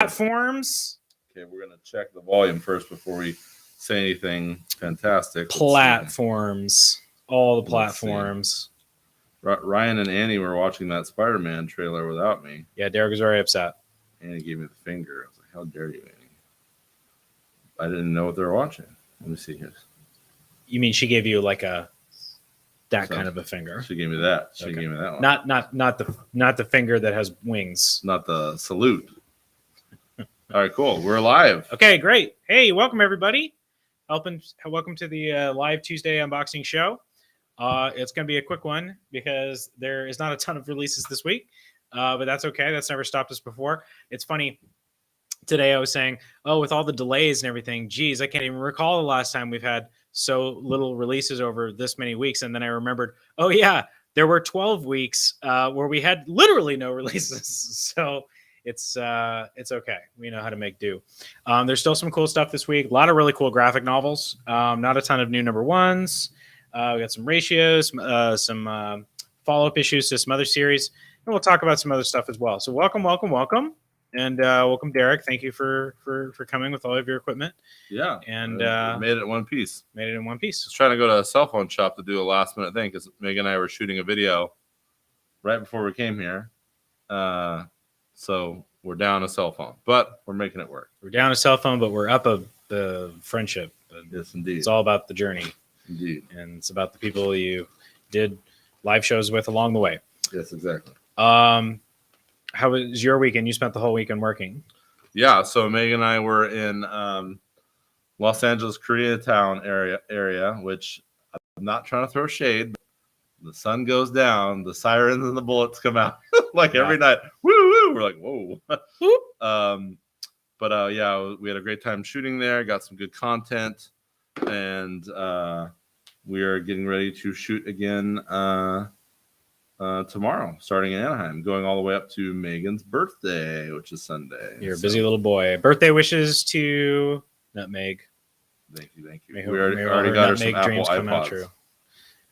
Platforms. Okay, we're going to check the volume first before we say anything fantastic. Platforms. All the platforms. Ryan and Annie were watching that Spider-Man trailer without me. Yeah, Derek was very upset. Annie gave me the finger. I was like, how dare you, Annie? I didn't know what they were watching. Let me see here. You mean she gave you like kind of a finger? She gave me that. She gave me that one. Not the finger that has wings. Not the salute. All right, cool. We're live. Okay, great. Hey, welcome everybody. Welcome to the live Tuesday unboxing show. It's going to be a quick one because there is not a ton of releases this week, but that's okay. That's never stopped us before. It's funny. Today I was saying, with all the delays and everything, geez, I can't even recall the last time we've had so little releases over this many weeks. And then I remembered, oh yeah, there were 12 weeks where we had literally no releases. So it's okay. We know how to make do. There's still some cool stuff this week. A lot of really cool graphic novels. Not a ton of new number ones. We got some ratios, some follow-up issues to some other series, and we'll talk about some other stuff as well. So welcome. And welcome, Derek. Thank you for coming with all of your equipment. Yeah. And made it in one piece. Made it in one piece. I was trying to go to a cell phone shop to do a last minute thing because Megan and I were shooting a video right before we came here. So we're down a cell phone, but we're making it work. We're down a cell phone, but we're up the friendship. Yes, indeed. It's all about the journey. Indeed. And it's about the people you did live shows with along the way. Yes, exactly. How was your weekend? You spent the whole weekend working. Yeah, so Megan and I were in Los Angeles, Koreatown area, which I'm not trying to throw shade, but the sun goes down, the sirens and the bullets come out like every night. Woo woo! We're like, whoa. Yeah, we had a great time shooting there, got some good content, and we are getting ready to shoot again tomorrow, starting in Anaheim, going all the way up to Megan's birthday, which is Sunday. You're a busy little boy. Birthday wishes to Nutmeg. Thank you. We already got her some Apple iPods.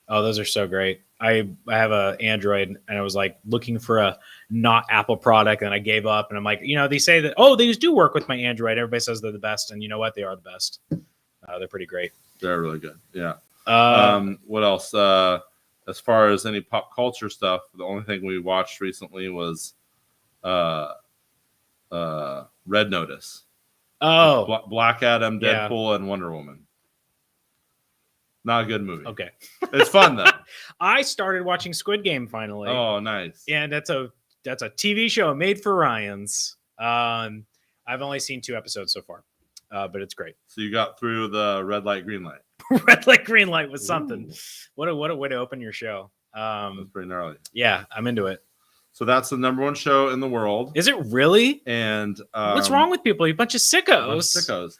Oh, those are so great. I have an Android, and I was like looking for a not Apple product, and I gave up. And I'm like, they say that, these do work with my Android. Everybody says they're the best, and you know what? They are the best. They're pretty great. They're really good. Yeah. What else? As far as any pop culture stuff, the only thing we watched recently was Red Notice. Oh. Black Adam, Deadpool, and Wonder Woman. Not a good movie. Okay. It's fun, though. I started watching Squid Game finally. Oh, nice. And that's a TV show made for Ryans. I've only seen 2 episodes so far, but it's great. So you got through the red light, green light. Red light, green light was something. What a way to open your show. That's pretty gnarly. Yeah, I'm into it. So that's the #1 show in the world. Is it really? And what's wrong with people? You bunch of sickos.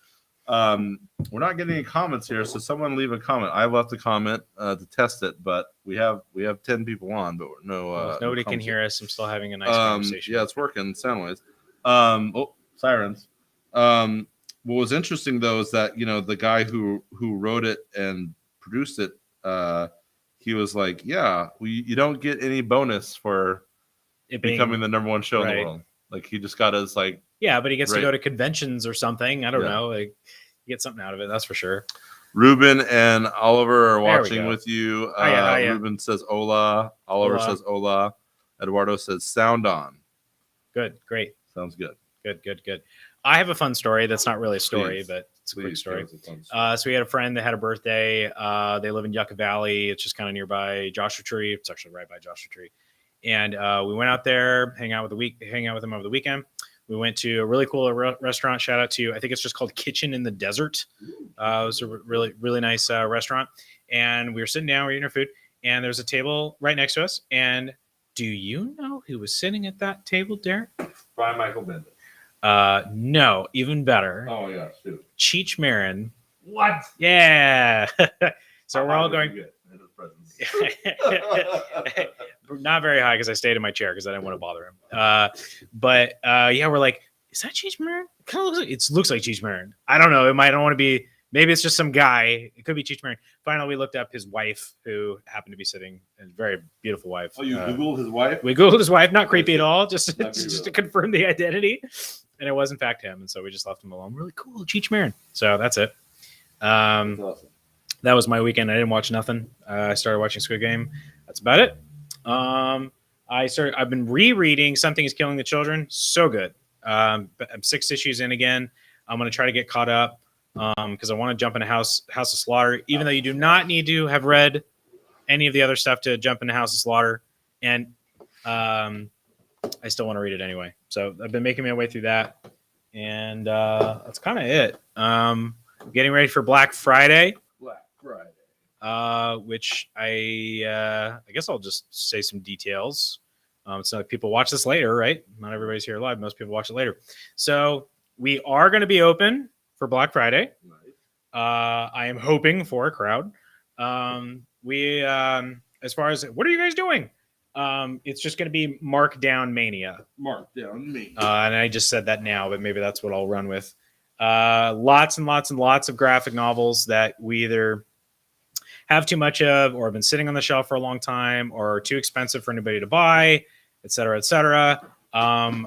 We're not getting any comments here, so someone leave a comment. I left a comment to test it, but we have 10 people on, but nobody can hear us. I'm still having a nice conversation. Yeah, it's working sound-wise. Sirens. What was interesting though is that the guy who wrote it and produced it, he was like, "Yeah, you don't get any bonus for it becoming the #1 show in the world. Like he just got his like." Yeah, but he gets to go to conventions or something. I don't know. Like, you get something out of it, that's for sure. Ruben and Oliver are watching with you. Hiya. Ruben says hola. Oliver says hola. Eduardo says sound on. Good, great. Sounds good. Good. I have a fun story. That's not really a story, but it's a quick story. So we had a friend that had a birthday. They live in Yucca Valley. It's just kind of nearby Joshua Tree. It's actually right by Joshua Tree. And we went out there, hang out with him over the weekend. We went to a really cool restaurant. Shout out to, I think it's just called Kitchen in the Desert. It was a really, really nice restaurant. And we were sitting down, we were eating our food, and there's a table right next to us. And do you know who was sitting at that table, Derek? Brian Michael Bendit. No, even better. Oh yeah, shoot. Cheech Marin. What? Yeah. So we're all going. Good. Not very high because I stayed in my chair because I didn't want to bother him. But we're like, is that Cheech Marin? It kind of looks like Cheech Marin. I don't know. I don't want to be. Maybe it's just some guy. It could be Cheech Marin. Finally, we looked up his wife, who happened to be sitting. A very beautiful wife. Oh, you Googled his wife? We Googled his wife. Not creepy at all. Just to confirm the identity. and it was in fact him. And so we just left him alone. Really cool, Cheech Marin. So that's it. That's awesome. That was my weekend. I didn't watch nothing. I started watching Squid Game. That's about it. I've been rereading Something is Killing the Children. So good. But I'm 6 issues in again. I'm going to try to get caught up because I want to jump into House of Slaughter, even though you do not need to have read any of the other stuff to jump into House of Slaughter. And I still want to read it anyway. So I've been making my way through that. And that's kind of it. Getting ready for Black Friday. Which I guess I'll just say some details. It's not like people watch this later, right? Not everybody's here live. Most people watch it later. So we are going to be open for Black Friday. Nice. I am hoping for a crowd. As far as what are you guys doing? It's just going to be Markdown Mania. Markdown Mania. And I just said that now, but maybe that's what I'll run with. Lots and lots and lots of graphic novels that we either have too much of or have been sitting on the shelf for a long time or are too expensive for anybody to buy, et cetera, et cetera.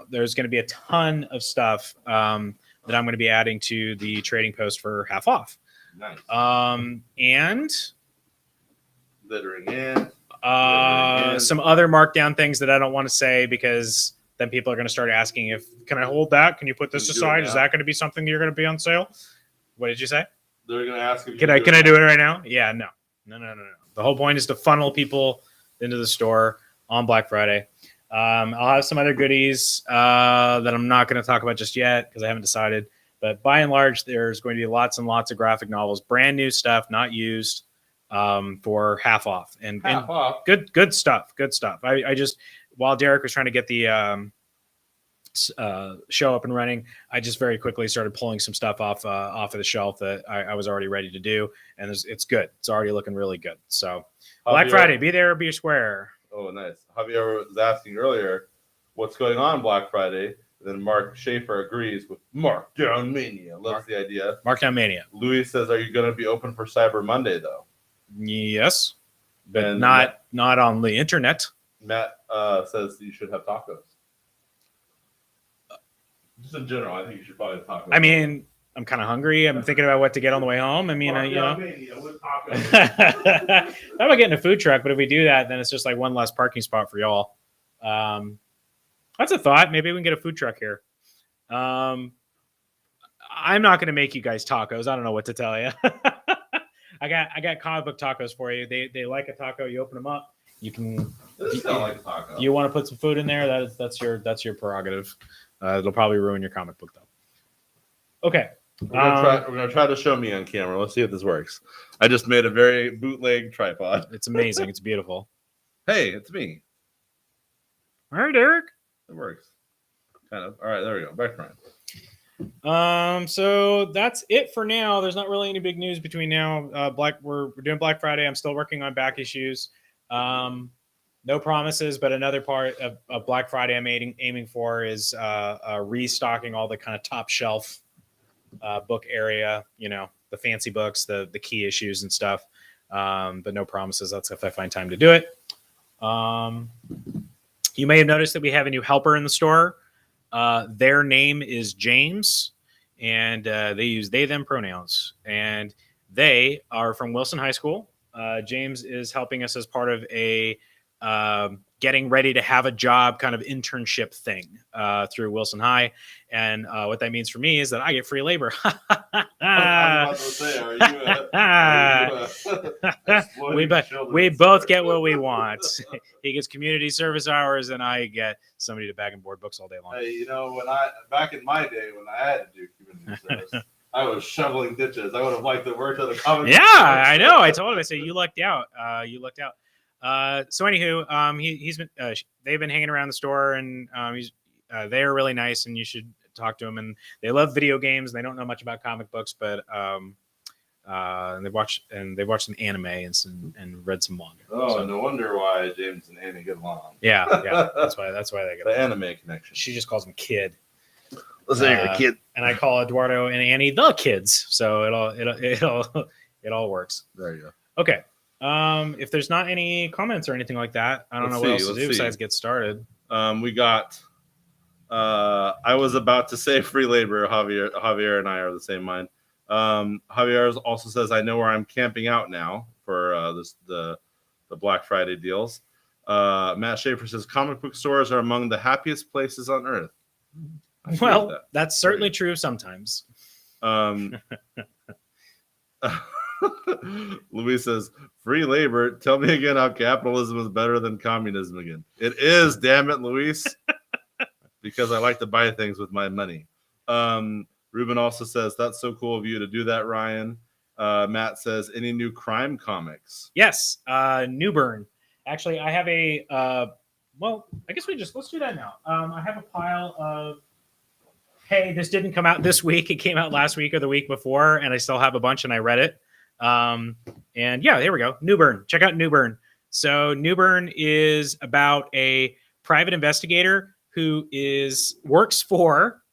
There's going to be a ton of stuff that I'm going to be adding to the trading post for half off. Nice. And Littering in. Some other markdown things that I don't want to say because then people are going to start asking can I hold that? Can you put this aside? Is that going to be something you're going to be on sale? What did you say? They're going to ask if can I do it right now? Yeah, no. The whole point is to funnel people into the store on Black Friday. I'll have some other goodies that I'm not going to talk about just yet because I haven't decided. But by and large, there's going to be lots and lots of graphic novels, brand new stuff, not used, for half off. And off. Good stuff. Good stuff. I just, while Derek was trying to get the show up and running, I just very quickly started pulling some stuff off of the shelf that I was already ready to do, and it's good. It's already looking really good. So Black Friday, be there or be square. Oh, nice. Javier was asking earlier, what's going on Black Friday? Then Mark Schaefer agrees with Markdown Mania. Loves the idea. Markdown Mania. Louis says, are you going to be open for Cyber Monday, though? Yes, but not on the internet. Matt says you should have tacos. Just in general, I think you should probably have tacos. I mean, I'm kind of hungry. I'm thinking about what to get on the way home. I mean, Mania with tacos. Thought about getting a food truck, but if we do that, then it's just like one less parking spot for y'all. That's a thought. Maybe we can get a food truck here. I'm not going to make you guys tacos. I don't know what to tell you. I got comic book tacos for you. They like a taco. You open them up. You can. This sounds like a taco. You want to put some food in there? That's your prerogative. It'll probably ruin your comic book though. Okay. We're gonna try to show me on camera. Let's see if this works. I just made a very bootleg tripod. It's amazing. It's beautiful. Hey, it's me. All right, Eric. It works. Kind of. All right, there we go. Back front. So that's it for now. There's not really any big news between now. We're doing Black Friday. I'm still working on back issues. No promises, but another part of Black Friday I'm aiming for is restocking all the kind of top shelf book area, the fancy books, the key issues and stuff. But no promises. That's if I find time to do it. You may have noticed that we have a new helper in the store. Their name is James, and they use they, them pronouns. And they are from Wilson High School. James is helping us as part of a getting ready to have a job kind of internship thing through Wilson High. And what that means for me is that I get free labor. I was about to say, we both get what we want. He gets community service hours and I get somebody to bag and board books all day long. Hey, back in my day when I had to do community service, I was shoveling ditches. I would have liked to work at the comic. Yeah, I know. I told him, I said, you lucked out. So anywho, he's been they've been hanging around the store, and they're really nice, and you should talk to them. And they love video games. They don't know much about comic books, but they've watched some anime and read some manga. Oh, so, no wonder why James and Annie get along. Yeah, that's why they get the along. anime connection. She just calls him kid. Let's say you're a kid, and I call Eduardo and Annie the kids. So it all works. There you go. Okay. If there's not any comments or anything like that, I don't know what else to do besides get started. We got I was about to say free labor. Javier and I are of the same mind. Javier also says, I know where I'm camping out now for the Black Friday deals. Matt Schaefer says, comic book stores are among the happiest places on earth. Well, that's certainly true sometimes. Luis says, free labor. Tell me again how capitalism is better than communism again. It is, damn it, Luis. Because I like to buy things with my money. Ruben also says, that's so cool of you to do that, Ryan. Matt says, any new crime comics? Yes, Newburn. Actually, I have well, I guess let's do that now. I have a pile of, hey, this didn't come out this week. It came out last week or the week before, and I still have a bunch, and I read it. And yeah, here we go. Newburn. Check out Newburn. So Newburn is about a private investigator who works for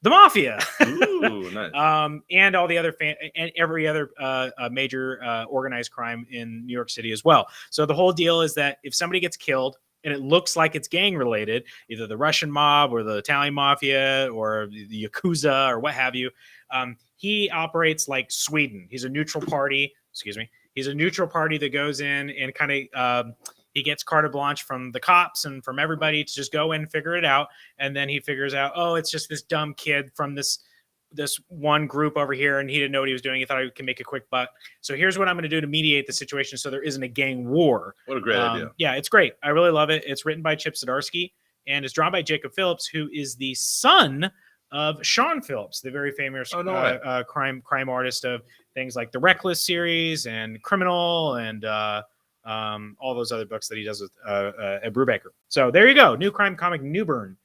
the mafia. Ooh, nice. And all the other and every other major organized crime in New York City as well. So the whole deal is that if somebody gets killed and it looks like it's gang related, either the Russian mob or the Italian mafia or the Yakuza or what have you, he operates like Sweden. He's a neutral party. Excuse me. He's a neutral party that goes in and kind of he gets carte blanche from the cops and from everybody to just go in and figure it out. And then he figures out, oh, it's just this dumb kid from this one group over here, and he didn't know what he was doing. He thought he could make a quick buck. So here's what I'm going to do to mediate the situation so there isn't a gang war. What a great idea. Yeah, it's great. I really love it. It's written by Chip Zdarsky, and it's drawn by Jacob Phillips, who is the son of Sean Phillips, the very famous crime artist of things like the Reckless series and Criminal and all those other books that he does with Ed Brubaker. So there you go. New crime comic Newburn.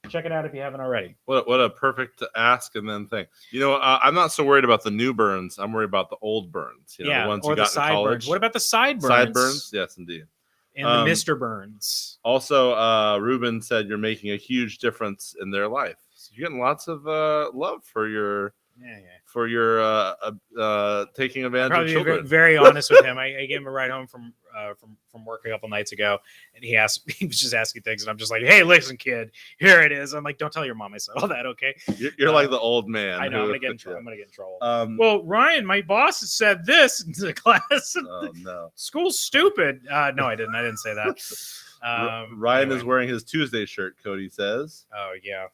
Check it out if you haven't already. What a perfect ask and then thing. You know, I'm not so worried about the new burns. I'm worried about the old burns. You know, the ones you got in college. What about the side burns? Side burns? Yes, indeed. And the Mr. Burns. Also, Ruben said you're making a huge difference in their life. So you're getting lots of love for your taking advantage of children. Be very honest with him. I gave him a ride home from work a couple nights ago, and he was just asking things, and I'm just like, hey, listen, kid, here it is. I'm like, don't tell your mom I said all that, okay? You're like the old man. I know. I'm gonna get in trouble. Well, Ryan, my boss said this in the class. Oh no, school's stupid. No, I didn't say that. Ryan is wearing his Tuesday shirt. Cody says. Oh yeah.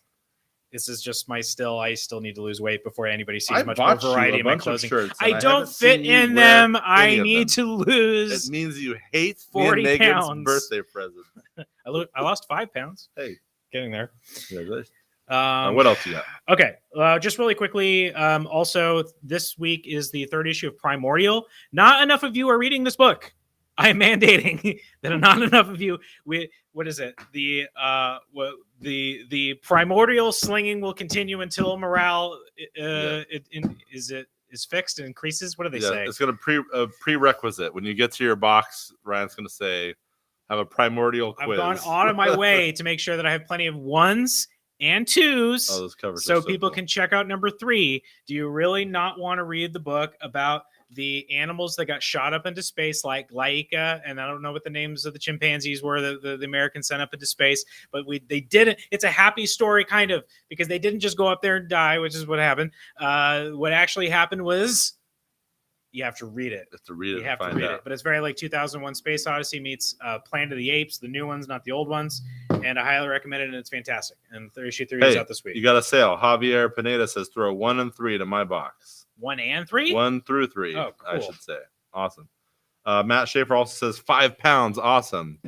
This is just I still need to lose weight before anybody sees much more variety in my clothing. I don't fit in them. I need to lose. It means you hate 40 Megan's pounds. Birthday present. I lost 5 pounds. Hey, getting there. What else you got? Okay, just really quickly. Also, this week is the 3rd issue of Primordial. Not enough of you are reading this book. I am mandating that not enough of you. What is it? The primordial slinging will continue until morale is fixed and increases. What do they say? It's going to prerequisite. When you get to your box, Ryan's going to say, "Have a primordial quiz." I've gone out of my way to make sure that I have plenty of 1s and 2s, those covers so people can check out number 3. Do you really not want to read the book about the animals that got shot up into space, like Laika, and I don't know what the names of the chimpanzees were the Americans sent up into space, but they didn't. It's a happy story, kind of, because they didn't just go up there and die, which is what happened. What actually happened was you have to read it. You have to read it. But it's very like 2001 Space Odyssey meets Planet of the Apes, the new ones, not the old ones. And I highly recommend it, and it's fantastic. And issue 3 is out this week. You got a sale. Javier Pineda says throw 1 and 3 to my box. 1 and 3? 1 through 3. Oh, cool. I should say. Awesome. Matt Schaefer also says 5 pounds. Awesome.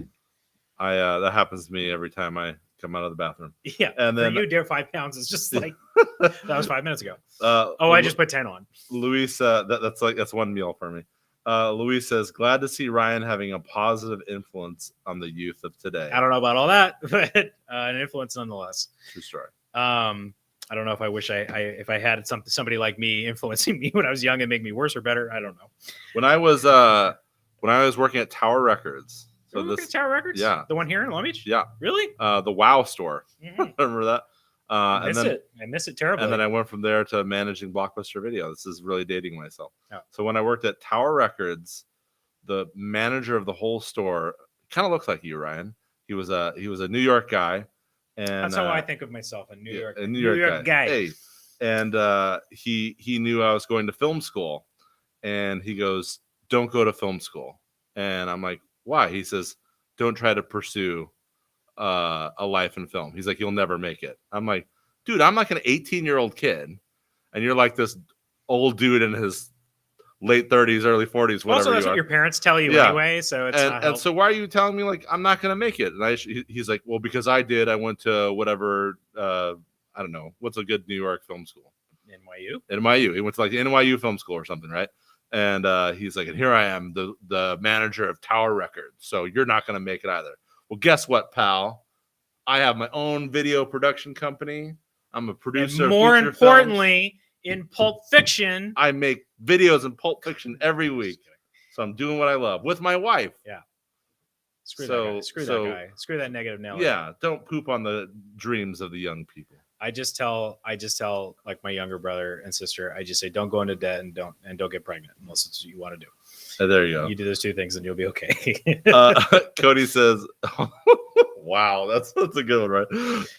That happens to me every time I come out of the bathroom. Yeah. And then for you, dear, 5 pounds is just like that was 5 minutes ago. I just put 10 on. Luis, that's one meal for me. Luis says, glad to see Ryan having a positive influence on the youth of today. I don't know about all that, but an influence nonetheless. True story. I don't know if I wish if I had somebody like me influencing me when I was young and make me worse or better. I don't know. When I was working at Tower Records. So Tower Records? Yeah. The one here in Long Beach? Yeah. Really? The WoW store. Mm-hmm. Remember that? I miss it terribly. And then I went from there to managing Blockbuster Video. This is really dating myself. Oh. So when I worked at Tower Records, the manager of the whole store kind of looks like you, Ryan. He was a New York guy And that's how I think of myself, a New York guy. Hey, and he knew I was going to film school, and he goes, "Don't go to film school." And I'm like, "Why?" He says, "Don't try to pursue a life in film." He's like, "You'll never make it." I'm like, "Dude, I'm like an 18-year-old kid, and you're like this old dude in his late 30s, early 40s, whatever." Also, that's you what are. your parents tell you anyway, so it's not and so why are you telling me like I'm not gonna make it? And he's like, "Well, because I did. I went to whatever I don't know what's a good New York film school." NYU. He went to like the NYU film school or something, right? And he's like, "And here I am, the manager of Tower Records. So you're not gonna make it either." Well, guess what, pal? I have my own video production company. I'm a producer. And more importantly, in Pulp Fiction, I make videos in Pulp Fiction every week. So I'm doing what I love with my wife. Yeah. Screw that guy. Screw that negative Nelly. Yeah, don't poop on the dreams of the young people. I just tell like my younger brother and sister, I just say don't go into debt and don't get pregnant unless it's what you want to do. There you go. You do those two things and you'll be okay. Cody says, wow, that's a good one, right?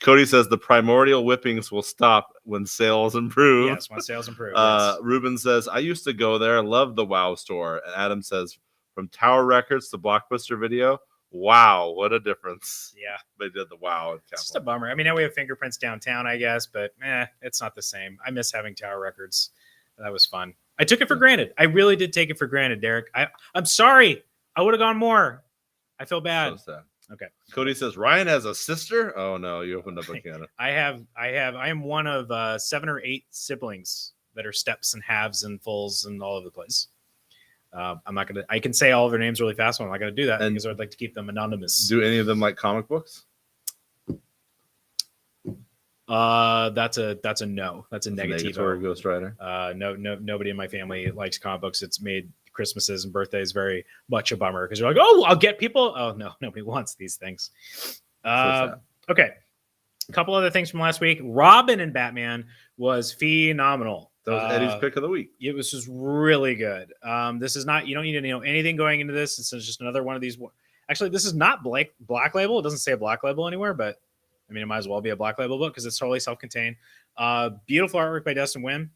Cody says the primordial whippings will stop when sales improve. Yes, when sales improve. Yes. Ruben says, I used to go there, love the WoW store. And Adam says, from Tower Records to Blockbuster Video, wow, what a difference. Yeah. They did the WoW. It's just a bummer. I mean, now we have Fingerprints downtown, I guess, but it's not the same. I miss having Tower Records. That was fun. I took it for granted. I really did take it for granted, Derek. I'm sorry. I would have gone more. I feel bad. So sad. Okay. Cody says, Ryan has a sister? Oh no, you opened up a can. I am one of 7 or 8 siblings that are steps and halves and fulls and all over the place. I can say all of their names really fast, but I'm not gonna do that because I'd like to keep them anonymous. Do any of them like comic books? That's a no. That's a negative. Or Ghost Rider. No, nobody in my family likes comic books. It's made Christmases and birthdays very much a bummer because you're like, oh, I'll get people. Oh no, nobody wants these things. Okay, a couple other things from last week. Robin and Batman was phenomenal. That was Eddie's pick of the week. It was just really good. This is not, you don't need to know anything going into this. It's just another one of these. Actually, this is not Black Label. It doesn't say a Black Label anywhere, but I mean, it might as well be a Black Label book because it's totally self-contained. Beautiful artwork by Dustin Wynn.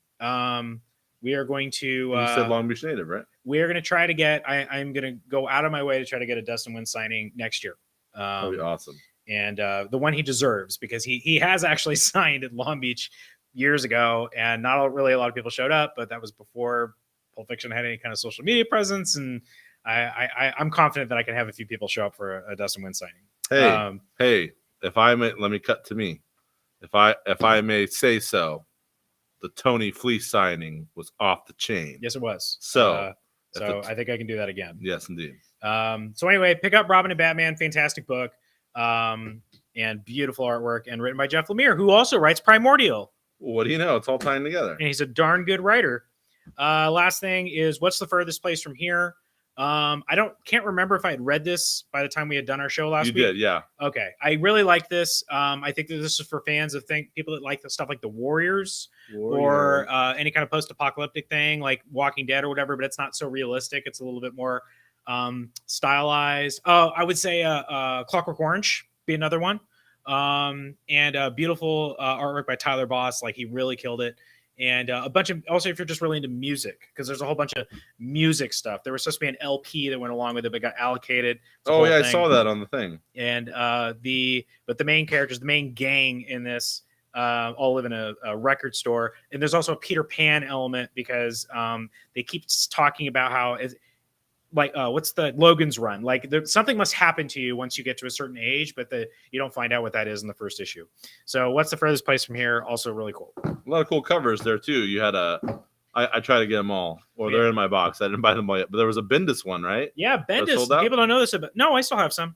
We are going to. You said Long Beach native, right? We are going to try to get. I'm going to go out of my way to try to get a Dustin Wynn signing next year. That'd be awesome. And the one he deserves because he has actually signed at Long Beach years ago, and not really a lot of people showed up, but that was before Pulp Fiction had any kind of social media presence, and I'm confident that I can have a few people show up for a Dustin Wynn signing. Hey, if I may, let me cut to me. If I may say so, the Tony Fleece signing was off the chain. Yes, it was. So I think I can do that again. Yes, indeed. So anyway, pick up Robin and Batman. Fantastic book, and beautiful artwork, and written by Jeff Lemire, who also writes Primordial. What do you know? It's all tying together. And he's a darn good writer. Last thing is, what's the furthest place from here? Can't remember if I had read this by the time we had done our show last week. You did, yeah. Okay. I really like this. I think that this is for fans of people that like the stuff like the Warriors. Or any kind of post-apocalyptic thing like Walking Dead or whatever, but it's not so realistic. It's a little bit more stylized. I would say Clockwork Orange be another one. And beautiful artwork by Tyler Boss. Like, he really killed it. And a bunch of, also, if you're just really into music, because there's a whole bunch of music stuff. There was supposed to be an LP that went along with it, but got allocated. Oh yeah, I saw that on the thing. And the main characters, the main gang in this, all live in a record store. And there's also a Peter Pan element because they keep talking about how what's the Logan's Run? Like, something must happen to you once you get to a certain age, but you don't find out what that is in the first issue. So what's the furthest place from here? Also really cool. A lot of cool covers there too. You had I try to get them all, or they're in my box. I didn't buy them all yet, but there was a Bendis one, right? Yeah, Bendis. People don't know this, but no, I still have some.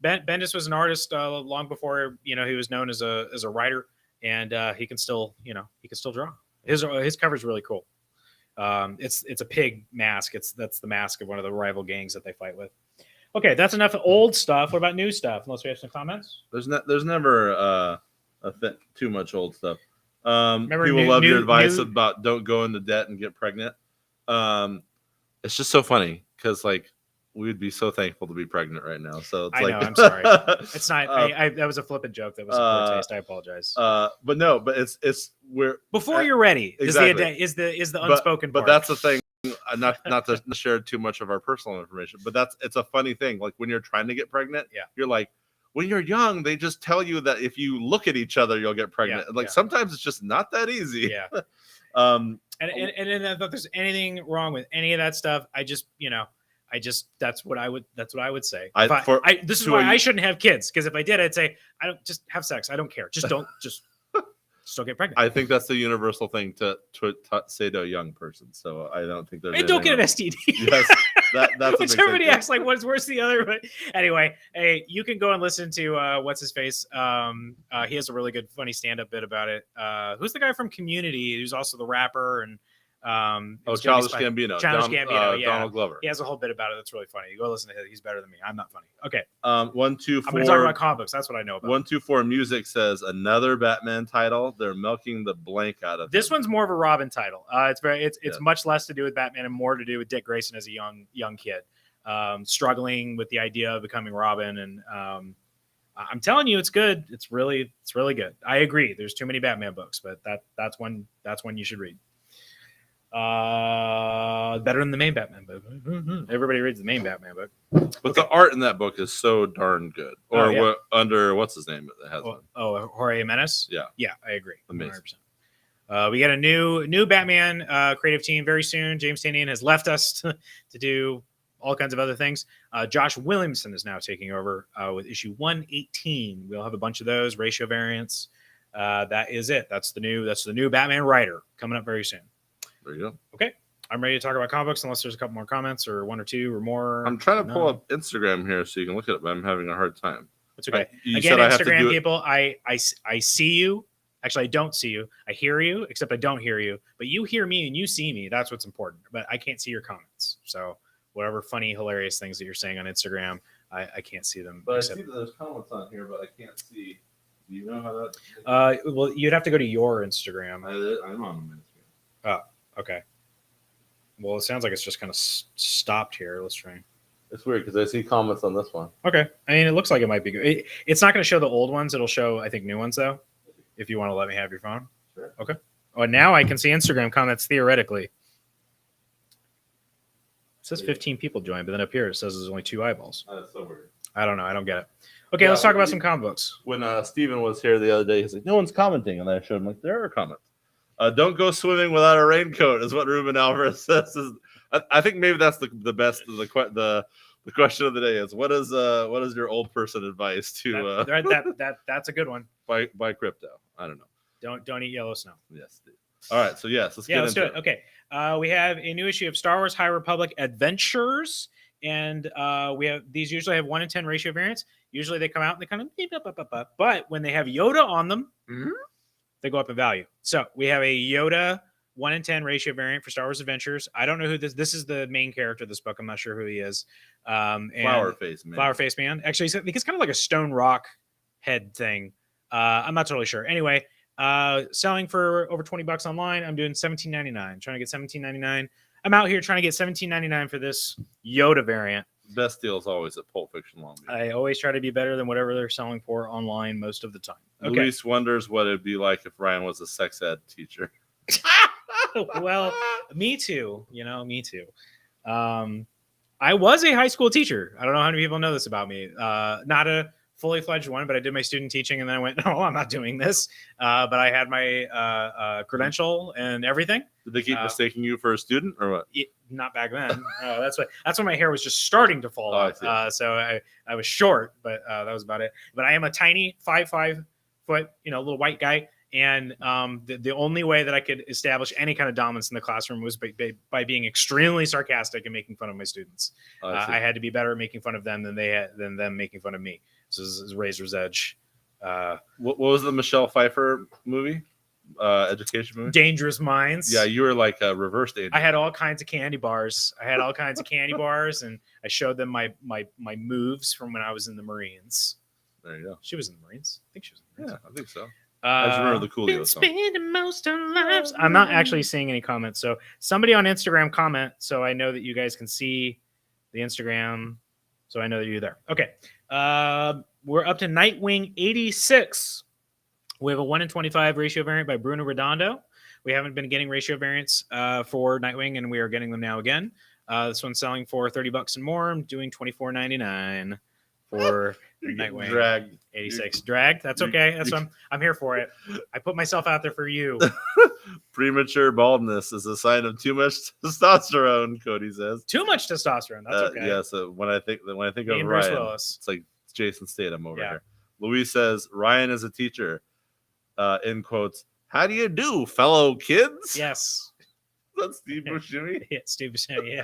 Bendis was an artist long before he was known as a writer, and he can still draw. His cover is really cool. It's a pig mask. That's the mask of one of the rival gangs that they fight with. Okay, that's enough old stuff. What about new stuff? Unless we have some comments. There's never too much old stuff. Remember, people love your advice about don't go into debt and get pregnant. It's just so funny because like we'd be so thankful to be pregnant right now. So it's I like, know. I'm sorry. It's not. That was a flippant joke. That was a poor taste. I apologize. But no, but it's we're Before you're ready exactly. is the unspoken but part. that's the thing. Not to share too much of our personal information, but it's a funny thing. Like when you're trying to get pregnant, you're like, when you're young, they just tell you that if you look at each other, you'll get pregnant. Sometimes it's just not that easy. Yeah. And I thought there's anything wrong with any of that stuff. That's what I would say. This is why I shouldn't have kids, because if I did, I'd say I don't just have sex. I don't care. Just don't get pregnant. I think that's the universal thing to say to a young person. So I don't think there's. And don't get an STD. Yes, that's which everybody acts like one's worse than the other. But anyway, hey, you can go and listen to what's his face. He has a really good, funny stand-up bit about it. Who's the guy from Community who's also the rapper and Childish Gambino. Donald Glover. He has a whole bit about it that's really funny. You go listen to him. He's better than me. I'm not funny. Okay. 1, 2, 4. I'm going to talk about comic books. That's what I know about. 1, 2, 4 music says another Batman title. They're milking the blank out of this. One's more of a Robin title. It's much less to do with Batman and more to do with Dick Grayson as a young kid, struggling with the idea of becoming Robin. And I'm telling you, it's good. It's really good. I agree. There's too many Batman books, but that's one you should read. Better than the main Batman book. Everybody reads the main Batman book, but the art in that book is so darn good. Or under what's his name that has one? Jorge Jimenez. Yeah, I agree. Amazing. 100%. We got a new Batman creative team very soon. James Tynion has left us to do all kinds of other things. Josh Williamson is now taking over with issue 118. We'll have a bunch of those ratio variants. That is it. That's the new Batman writer coming up very soon. There you go. Okay. I'm ready to talk about comic books unless there's a couple more comments or one or two or more. I'm trying to pull up Instagram here so you can look at it, but I'm having a hard time. It's okay. Again, Instagram people, I see you. Actually, I don't see you. I hear you, except I don't hear you. But you hear me and you see me. That's what's important. But I can't see your comments. So whatever funny, hilarious things that you're saying on Instagram, I can't see them. But I see that there's comments on here, but I can't see. Do you know how that? Well, you'd have to go to your Instagram. I'm on my Instagram. Oh. Okay. Well, it sounds like it's just kind of stopped here. Let's try. It's weird because I see comments on this one. Okay. I mean, it looks like it might be good. It's not going to show the old ones. It'll show, I think, new ones, though, if you want to let me have your phone. Sure. Okay. Oh, now I can see Instagram comments theoretically. It says 15 people joined, but then up here it says there's only 2 eyeballs. That's so weird. I don't know. I don't get it. Okay, let's talk about some comic books. When Steven was here the other day, he's like, no one's commenting. And I showed him, like, there are comments. Don't go swimming without a raincoat is what Ruben Alvarez says. I think maybe that's the best. The question of the day is what is your old person advice to that's a good one. Buy crypto. I don't know. Don't eat yellow snow. Yes. All right. So yes, let's do it. Okay. We have a new issue of Star Wars High Republic Adventures, and we have these usually have 1 in 10 ratio variants. Usually they come out and they kind of but when they have Yoda on them. They go up in value. So we have a Yoda 1 in 10 ratio variant for Star Wars Adventures. I don't know who this is. The main character of this book. I'm not sure who he is. Flower face man. Actually, I think it's kind of like a stone rock head thing. I'm not totally sure. Anyway, selling for over $20 online. I'm doing $17.99. Trying to get $17.99. I'm out here trying to get $17.99 for this Yoda variant. Best deal is always at Pulp Fiction Long Beach. I always try to be better than whatever they're selling for online most of the time. Okay. Luis wonders what it'd be like if Ryan was a sex ed teacher. Well, me too. Me too. I was a high school teacher. I don't know how many people know this about me. Not a fully fledged one, but I did my student teaching and then I went, no, I'm not doing this. But I had my credential and everything. Did they keep mistaking you for a student or what? Not back then. That's when my hair was just starting to fall off. So I was short, but that was about it. But I am a tiny 5'5" foot, little white guy. And the only way that I could establish any kind of dominance in the classroom was by being extremely sarcastic and making fun of my students. I had to be better at making fun of them than them making fun of me. So this is Razor's Edge. What was the Michelle Pfeiffer movie? Education movie? Dangerous Minds. Yeah, you were like a reverse danger. I had all kinds of candy bars. And I showed them my moves from when I was in the Marines. There you go. She was in the Marines. I think she was in the Marines. Yeah, I think so. I just remember the Coolio song. Spending most of lives. I'm not actually seeing any comments. So somebody on Instagram comment so I know that you guys can see the Instagram, so I know that you're there. Okay. We're up to Nightwing 86. We have a 1 in 25 ratio variant by Bruno Redondo. We haven't been getting ratio variants for Nightwing, and we are getting them now again. This one's selling for $30 and more. I'm doing $24.99 for Nightwing. Dragged. 86. Dragged? That's okay. That's what I'm here for it. I put myself out there for you. Premature baldness is a sign of too much testosterone, Cody says. Too much testosterone. That's okay. Yeah, so when I think of Bruce Ryan, Willis. it's like Jason Statham over here. Louise says, Ryan is a teacher. In quotes, how do you do, fellow kids? Yes. That's Steve Buscemi? Yeah, Steve Buscemi, yeah.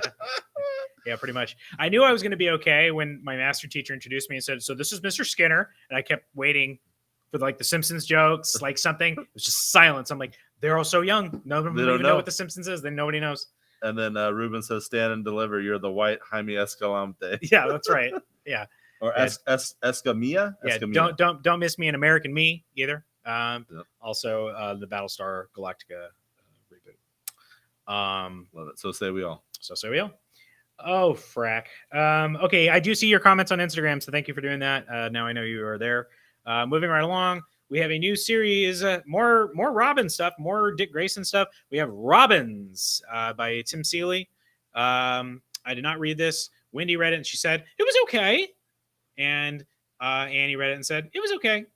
Yeah, pretty much. I knew I was going to be okay when my master teacher introduced me and said, so this is Mr. Skinner. And I kept waiting for like the Simpsons jokes, like something. It was just silence. I'm like, they're all so young. None of them even know what the Simpsons is. Then nobody knows. And then Ruben says, stand and deliver. You're the white Jaime Escalante. Yeah, that's right. Yeah. Or Escamilla? Yeah, don't miss me in American Me either. Also, the Battlestar Galactica reboot. Love it. So say we all. So say we all. Oh, frack. Okay, I do see your comments on Instagram, so thank you for doing that. Now I know you are there. Moving right along, we have a new series, more Robin stuff, more Dick Grayson stuff. We have Robins by Tim Seeley. I did not read this. Wendy read it, and she said, it was okay. And Annie read it and said, it was okay.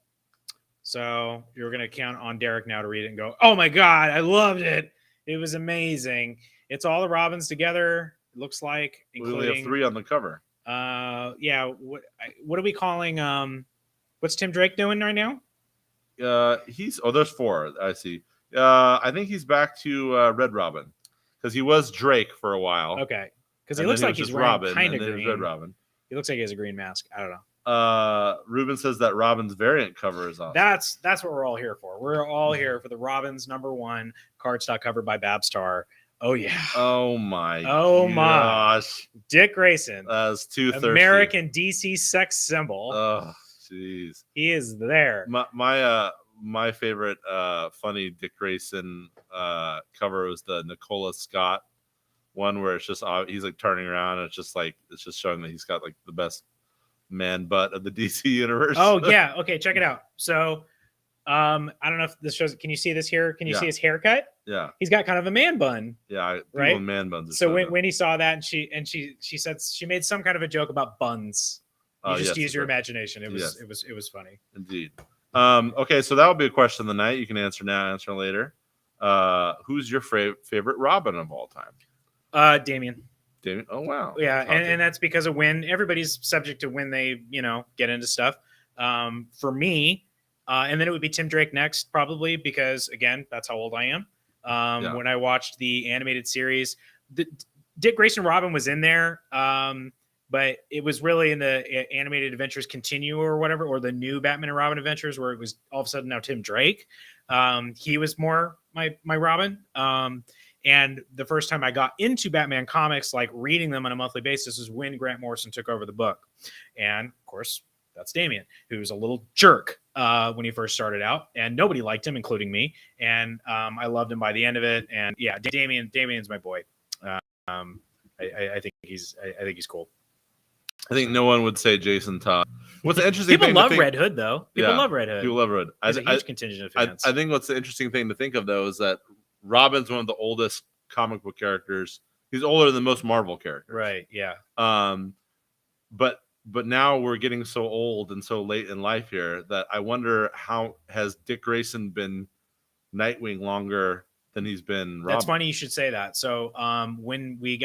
So you're going to count on Derek now to read it and go, oh my God, I loved it. It was amazing. It's all the Robins together. It looks like, including, we only have 3 on the cover. Yeah. What are we calling? What's Tim Drake doing right now? There's 4. I see. I think he's back to Red Robin because he was Drake for a while. Okay. Because he looks like he's wearing Robin, kind of green. Red Robin. He looks like he has a green mask. I don't know. Ruben says that Robin's variant cover is awesome. That's what we're all here for. We're all here for the Robins #1 cardstock cover by Babstar. Oh yeah. Oh my. Oh gosh. My. Dick Grayson. That's too thirsty. American DC sex symbol. Oh jeez. He is there. My favorite funny Dick Grayson cover was the Nicola Scott one where it's just he's like turning around and it's just showing that he's got like the best man butt of the DC universe. Oh yeah. Okay, check it out. So I don't know if this shows. Can you see this here? Can you see his haircut? Yeah. He's got kind of a man bun. Yeah, right. Man buns. So when he saw that and she said she made some kind of a joke about buns. You just use your imagination. It was funny. Indeed. Okay, so that will be a question of the night. You can answer now, answer later. Who's your favorite Robin of all time? Damien. Damien. Oh wow. Yeah, and that's because of when everybody's subject to when they get into stuff. For me, and then it would be Tim Drake next probably because again that's how old I am. When I watched the animated series, Dick Grayson Robin was in there, but it was really in the animated adventures continue or whatever, or the new Batman and Robin adventures where it was all of a sudden now Tim Drake. He was more my Robin. And the first time I got into Batman comics, like reading them on a monthly basis, is when Grant Morrison took over the book. And of course, that's Damien, who's a little jerk when he first started out, and nobody liked him, including me. And I loved him by the end of it. And yeah, Damien's my boy. I think he's cool. I think no one would say Jason Todd. What's the interesting people thing love Red Hood though. People love Red Hood. People love Red. There's a huge contingent of fans. I think what's the interesting thing to think of though is that Robin's one of the oldest comic book characters. He's older than most Marvel characters. Right. Yeah. But now we're getting so old and so late in life here that I wonder how has Dick Grayson been Nightwing longer than he's been Robin? That's funny you should say that. So when we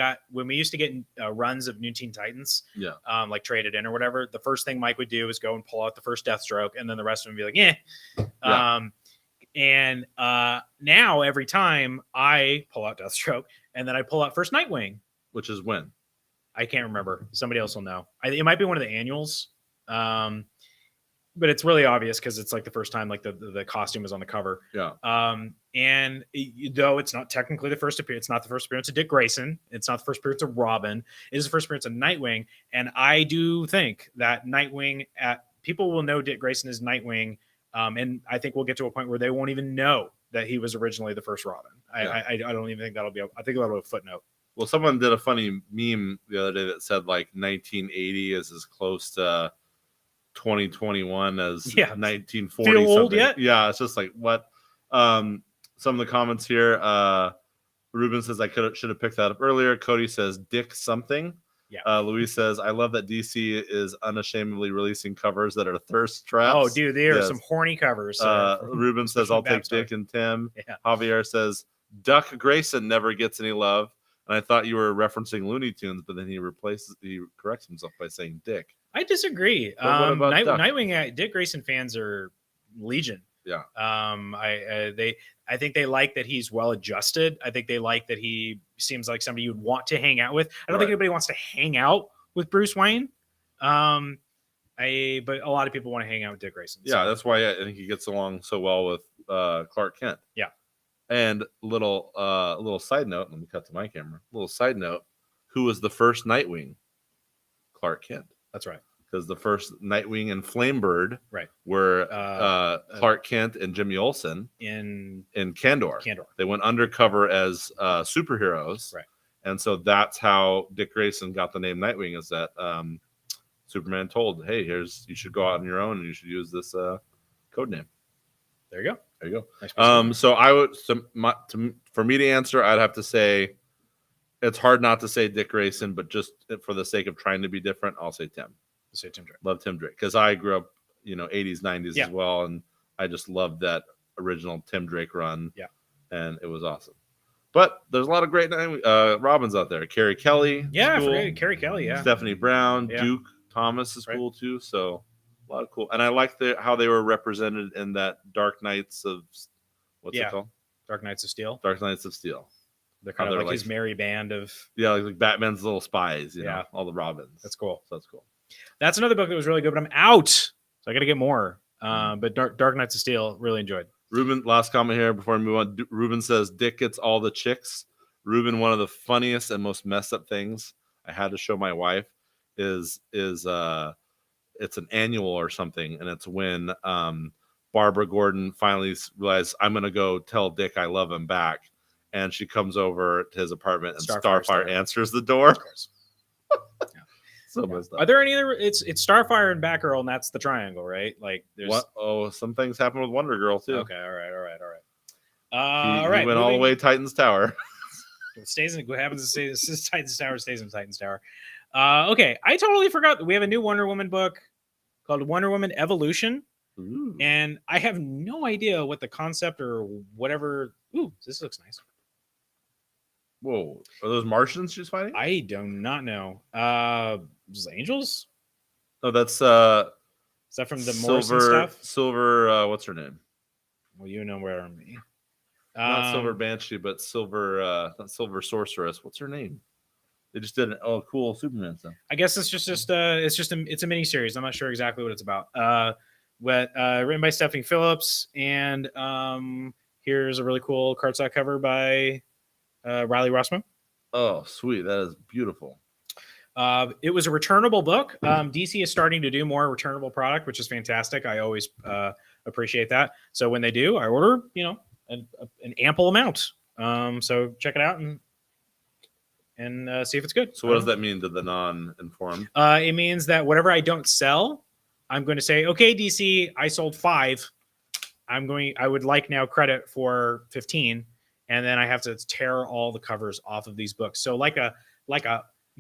used to get runs of New Teen Titans, like traded in or whatever, the first thing Mike would do is go and pull out the first Deathstroke, and then the rest of them would be like, yeah. And now every time I pull out Deathstroke and then I pull out first Nightwing. Which is when? I can't remember. Somebody else will know. It might be one of the annuals. But it's really obvious because it's like the first time like the costume was on the cover. Yeah. And though it's not technically the first appearance, it's not the first appearance of Dick Grayson. It's not the first appearance of Robin. It is the first appearance of Nightwing. And I do think that Nightwing people will know Dick Grayson is Nightwing. And I think we'll get to a point where they won't even know that he was originally the first Robin. I don't even think I think that'll be a footnote. Well, someone did a funny meme the other day that said like 1980 is as close to 2021 as Yeah. 1940 Feel old something. yet? Yeah, it's just like what. Some of the comments here. Ruben says I should have picked that up earlier. Cody says Dick something. Yeah. Louise says I love that DC is unashamedly releasing covers that are thirst traps. Oh, dude, there are Yes. some horny covers. Ruben says I'll take Dick and Tim. Yeah. Javier says Duck Grayson never gets any love. And I thought you were referencing Looney Tunes, but then he corrects himself by saying Dick. I disagree. But what about Duck? Nightwing? Dick Grayson fans are legion. Yeah. I think they like that he's well adjusted. I think they like that he seems like somebody you'd want to hang out with. I don't think anybody wants to hang out with Bruce Wayne. But a lot of people want to hang out with Dick Grayson. Yeah, that's why I think he gets along so well with Clark Kent. Yeah. And little side note, let me cut to my camera. Little side note, who was the first Nightwing? Clark Kent. That's right. Because the first Nightwing and Flamebird were Clark Kent and Jimmy Olsen in Kandor. They went undercover as superheroes. Right. And so that's how Dick Grayson got the name Nightwing, is that Superman told, hey, you should go out on your own and you should use this code name. There you go. There you go. Nice. So I would, for me to answer, I'd have to say, it's hard not to say Dick Grayson, but just for the sake of trying to be different, I'll say Tim. Say Tim Drake. Love Tim Drake because I grew up, 80s, 90s as well, and I just loved that original Tim Drake run. Yeah, and it was awesome. But there's a lot of great Robins out there. Carrie Kelly, I cool. forget Carrie Kelly. Yeah, Stephanie Brown, Duke Thomas is cool too. So a lot of cool, and I like how they were represented in that Dark Knights of what's it called? Dark Knights of Steel. Dark Knights of Steel. They're kind of like his merry band of like Batman's little spies. You know, all the Robins. That's cool. So that's cool. That's another book that was really good, but I'm out, so I got to get more. But Dark Knights of Steel, really enjoyed. Ruben, last comment here before we move on. Ruben says Dick gets all the chicks. Ruben, one of the funniest and most messed up things I had to show my wife is it's an annual or something, and it's when Barbara Gordon finally realized I'm gonna go tell Dick I love him back, and she comes over to his apartment and Starfire answers the door. So messed up. Are there any other? It's Starfire and Batgirl, and that's the triangle, right? Like there's what? Oh, some things happen with Wonder Girl too. Okay, all right. He went all the way Titan's Tower. What happens to Titan's Tower stays in Titan's Tower. Okay, I totally forgot that we have a new Wonder Woman book called Wonder Woman Evolution. Ooh. And I have no idea what the concept or whatever. Ooh, this looks nice. Whoa, are those Martians she's fighting? I do not know. Angels? No, that's is that from the Morrison stuff? Silver, what's her name? Well, you know where I'm me. Not Silver Banshee, but not Silver Sorceress. What's her name? They just did a cool Superman stuff. I guess it's a mini series. I'm not sure exactly what it's about. Written by Stephanie Phillips, and here's a really cool cardstock cover by Riley Rossmo. Oh, sweet! That is beautiful. It was a returnable book. DC is starting to do more returnable product, which is fantastic. I always appreciate that. So when they do, I order, an ample amount. So check it out and see if it's good. So what does that mean to the non-informed? It means that whatever I don't sell, I'm going to say, okay, DC, I sold 5. I would like now credit for 15. And then I have to tear all the covers off of these books. So like a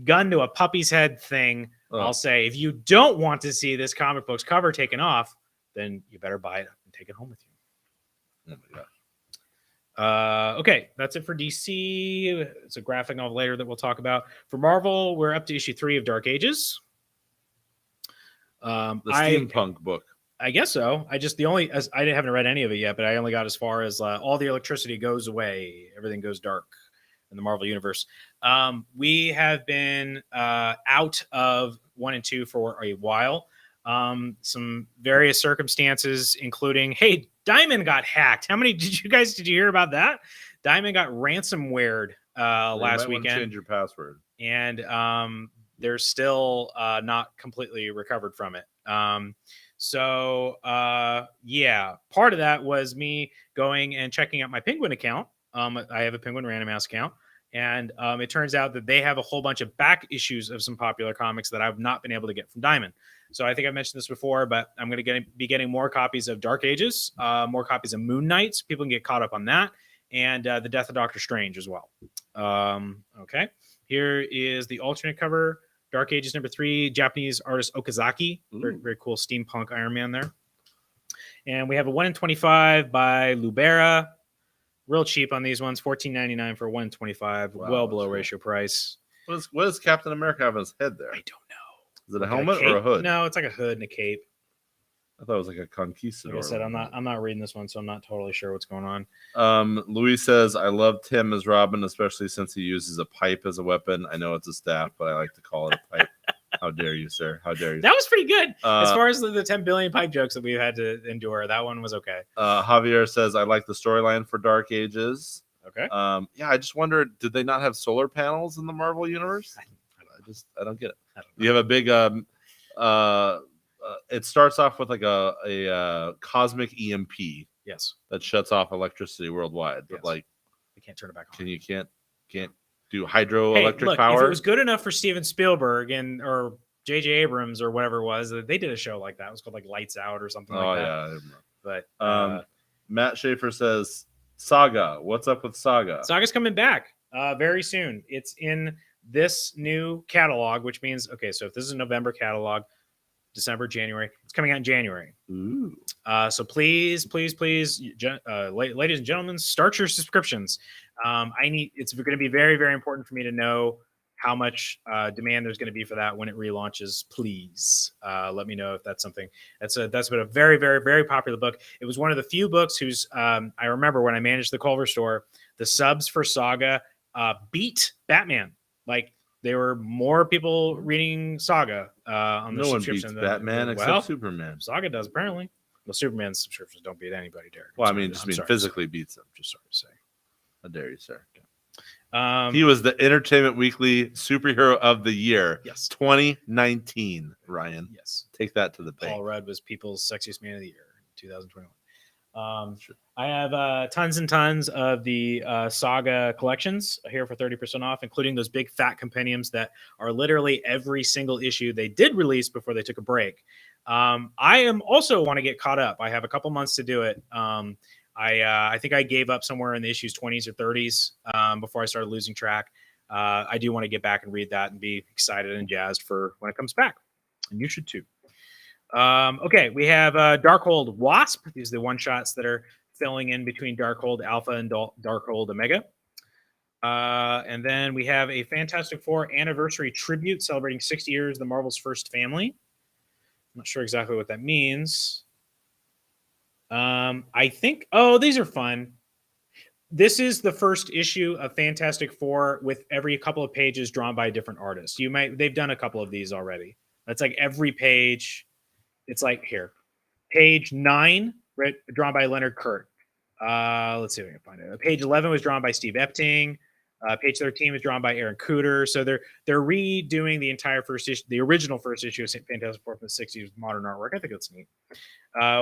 gun to a puppy's head thing, I'll say, if you don't want to see this comic book's cover taken off, then you better buy it and take it home with you. Oh my God. Okay, that's it for DC. It's a graphic novel later that we'll talk about. For Marvel, we're up to issue 3 of Dark Ages. The steampunk book. I guess so. I haven't read any of it yet, but I only got as far as all the electricity goes away. Everything goes dark in the Marvel universe. We have been out of 1 and 2 for a while. Some various circumstances, including, hey, Diamond got hacked. How many did you hear about that? Diamond got ransomwared last weekend. Change your password. And they're still not completely recovered from it. So part of that was me going and checking out my Penguin account. I have a Penguin Random House account, And it turns out that they have a whole bunch of back issues of some popular comics that I've not been able to get from Diamond. So I think I mentioned this before, but I'm going to be getting more copies of Dark Ages, more copies of Moon Knight. So people can get caught up on that, and the Death of Doctor Strange as well. Okay, here is the alternate cover. Dark Ages #3, Japanese artist Okazaki. Very, very cool steampunk Iron Man there. And we have a 1 in 25 by Lubera. Real cheap on these ones, $14.99 for 1 in 25. Wow, well below cool. ratio price. What does Captain America have on his head there? I don't know. Is it a helmet or a hood? No, it's like a hood and a cape. I thought it was like a conquistador. Like I said, I'm not reading this one, so I'm not totally sure what's going on. Louis says, I love Tim as Robin, especially since he uses a pipe as a weapon. I know it's a staff, but I like to call it a pipe. How dare you, sir? How dare you? That was pretty good. As far as the 10 billion pipe jokes that we've had to endure, that one was okay. Javier says, I like the storyline for Dark Ages. Okay. Yeah, I just wondered, did they not have solar panels in the Marvel universe? I don't get it. You have a big it starts off with like a cosmic EMP. Yes. That shuts off electricity worldwide. But like, they can't turn it back on. You can't do hydroelectric power. If it was good enough for Steven Spielberg or J.J. Abrams or whatever it was, they did a show like that. It was called like Lights Out or something like that. Yeah. But Matt Schaefer says, Saga. What's up with Saga? Saga's coming back very soon. It's in this new catalog, which means, okay, so if this is a November catalog, December, January, it's coming out in January. Ooh. So please, ladies and gentlemen, start your subscriptions. It's going to be very, very important for me to know how much demand there's going to be for that when it relaunches. Please let me know if that's something. That's been a very, very, very popular book. It was one of the few books whose I remember when I managed the Culver store, the subs for Saga beat Batman. Like there were more people reading Saga on the subscription. No one beats Batman except Superman. Saga does apparently. Well, Superman's subscriptions don't beat anybody, Derek. Well, I mean, physically beats them. Just sorry to say. How dare you, sir? He was the Entertainment Weekly Superhero of the Year. Yes. 2019, Ryan. Yes. Take that to the bank. Paul Rudd was People's Sexiest Man of the Year in 2021. I have tons and tons of the Saga collections here for 30% off, including those big fat compendiums that are literally every single issue they did release before they took a break. I am also want to get caught up. I have a couple months to do it. I think I gave up somewhere in the issues 20s or 30s before I started losing track. I do want to get back and read that and be excited and jazzed for when it comes back. And you should too. Okay, we have Darkhold Wasp. These are the one-shots that are filling in between Darkhold Alpha and Darkhold Omega. And then we have a Fantastic Four anniversary tribute celebrating 60 years of the Marvel's first family. I'm not sure exactly what that means. I think, these are fun. This is the first issue of Fantastic Four with every couple of pages drawn by a different artist. They've done a couple of these already. That's like every page. It's like here, page 9, drawn by Leonard Kurt. Let's see if I can find it. Page 11 was drawn by Steve Epting. Page 13 was drawn by Aaron Cooter. So they're redoing the entire first issue, the original first issue of Fantastic Four from the 60s with modern artwork. I think that's neat.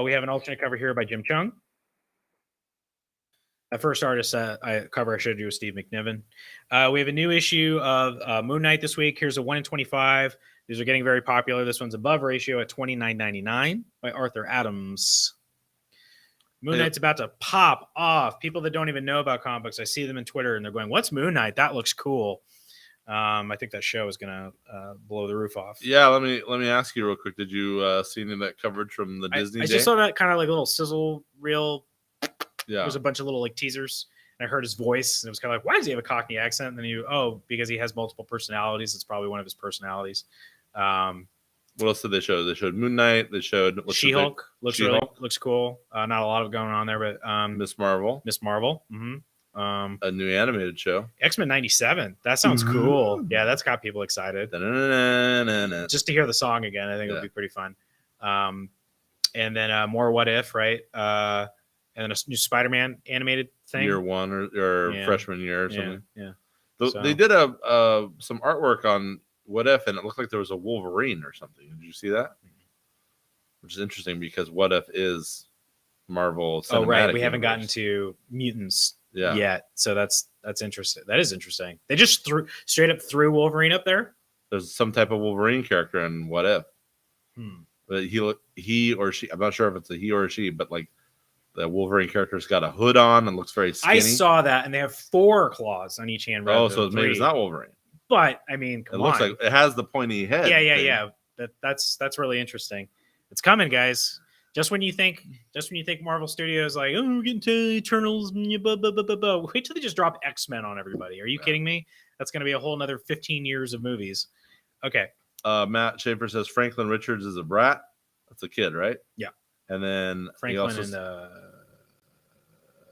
We have an alternate cover here by Jim Chung. The first artist cover I showed you was Steve McNiven. We have a new issue of Moon Knight this week. Here's a 1 in 25. These are getting very popular. This one's above ratio at $29.99 by Arthur Adams. Moon Knight's about to pop off. People that don't even know about comic books, I see them on Twitter and they're going, "What's Moon Knight? That looks cool." I think that show is gonna blow the roof off. Yeah, let me ask you real quick. Did you see any of that coverage from the Disney? I just saw that kind of like a little sizzle reel. Yeah, there's a bunch of little like teasers, and I heard his voice, and it was kind of like, why does he have a Cockney accent? And then because he has multiple personalities. It's probably one of his personalities. What else did they show? They showed Moon Knight. They showed She-Hulk. Looks cool. Not a lot of going on there, but Miss Marvel. Mm-hmm. A new animated show. X-Men 97. That sounds cool. Yeah, that's got people excited. Just to hear the song again, I think it would be pretty fun. And then more What If, right? And then a new Spider-Man animated thing. Year one or freshman year or something. Yeah. They did some artwork on What If, and it looked like there was a Wolverine or something. Did you see that? Which is interesting because What If is Marvel cinematic. Oh, right. We universe. haven't gotten to mutants yet. So that's interesting. That is interesting. They just straight up threw Wolverine up there. There's some type of Wolverine character in What If. But he or she, I'm not sure if it's a he or a she, but like the Wolverine character's got a hood on and looks very skinny. I saw that, and they have 4 claws on each hand. Oh, so maybe it's not Wolverine. But I mean, come on. Looks like it has the pointy head. Yeah. That's really interesting. It's coming, guys. Just when you think Marvel Studios like, oh, we're getting to Eternals, blah, blah, blah, blah, blah. Wait till they just drop X-Men on everybody. Are you kidding me? That's going to be a whole another 15 years of movies. Okay. Matt Schaefer says Franklin Richards is a brat. That's a kid, right? Yeah. And then Franklin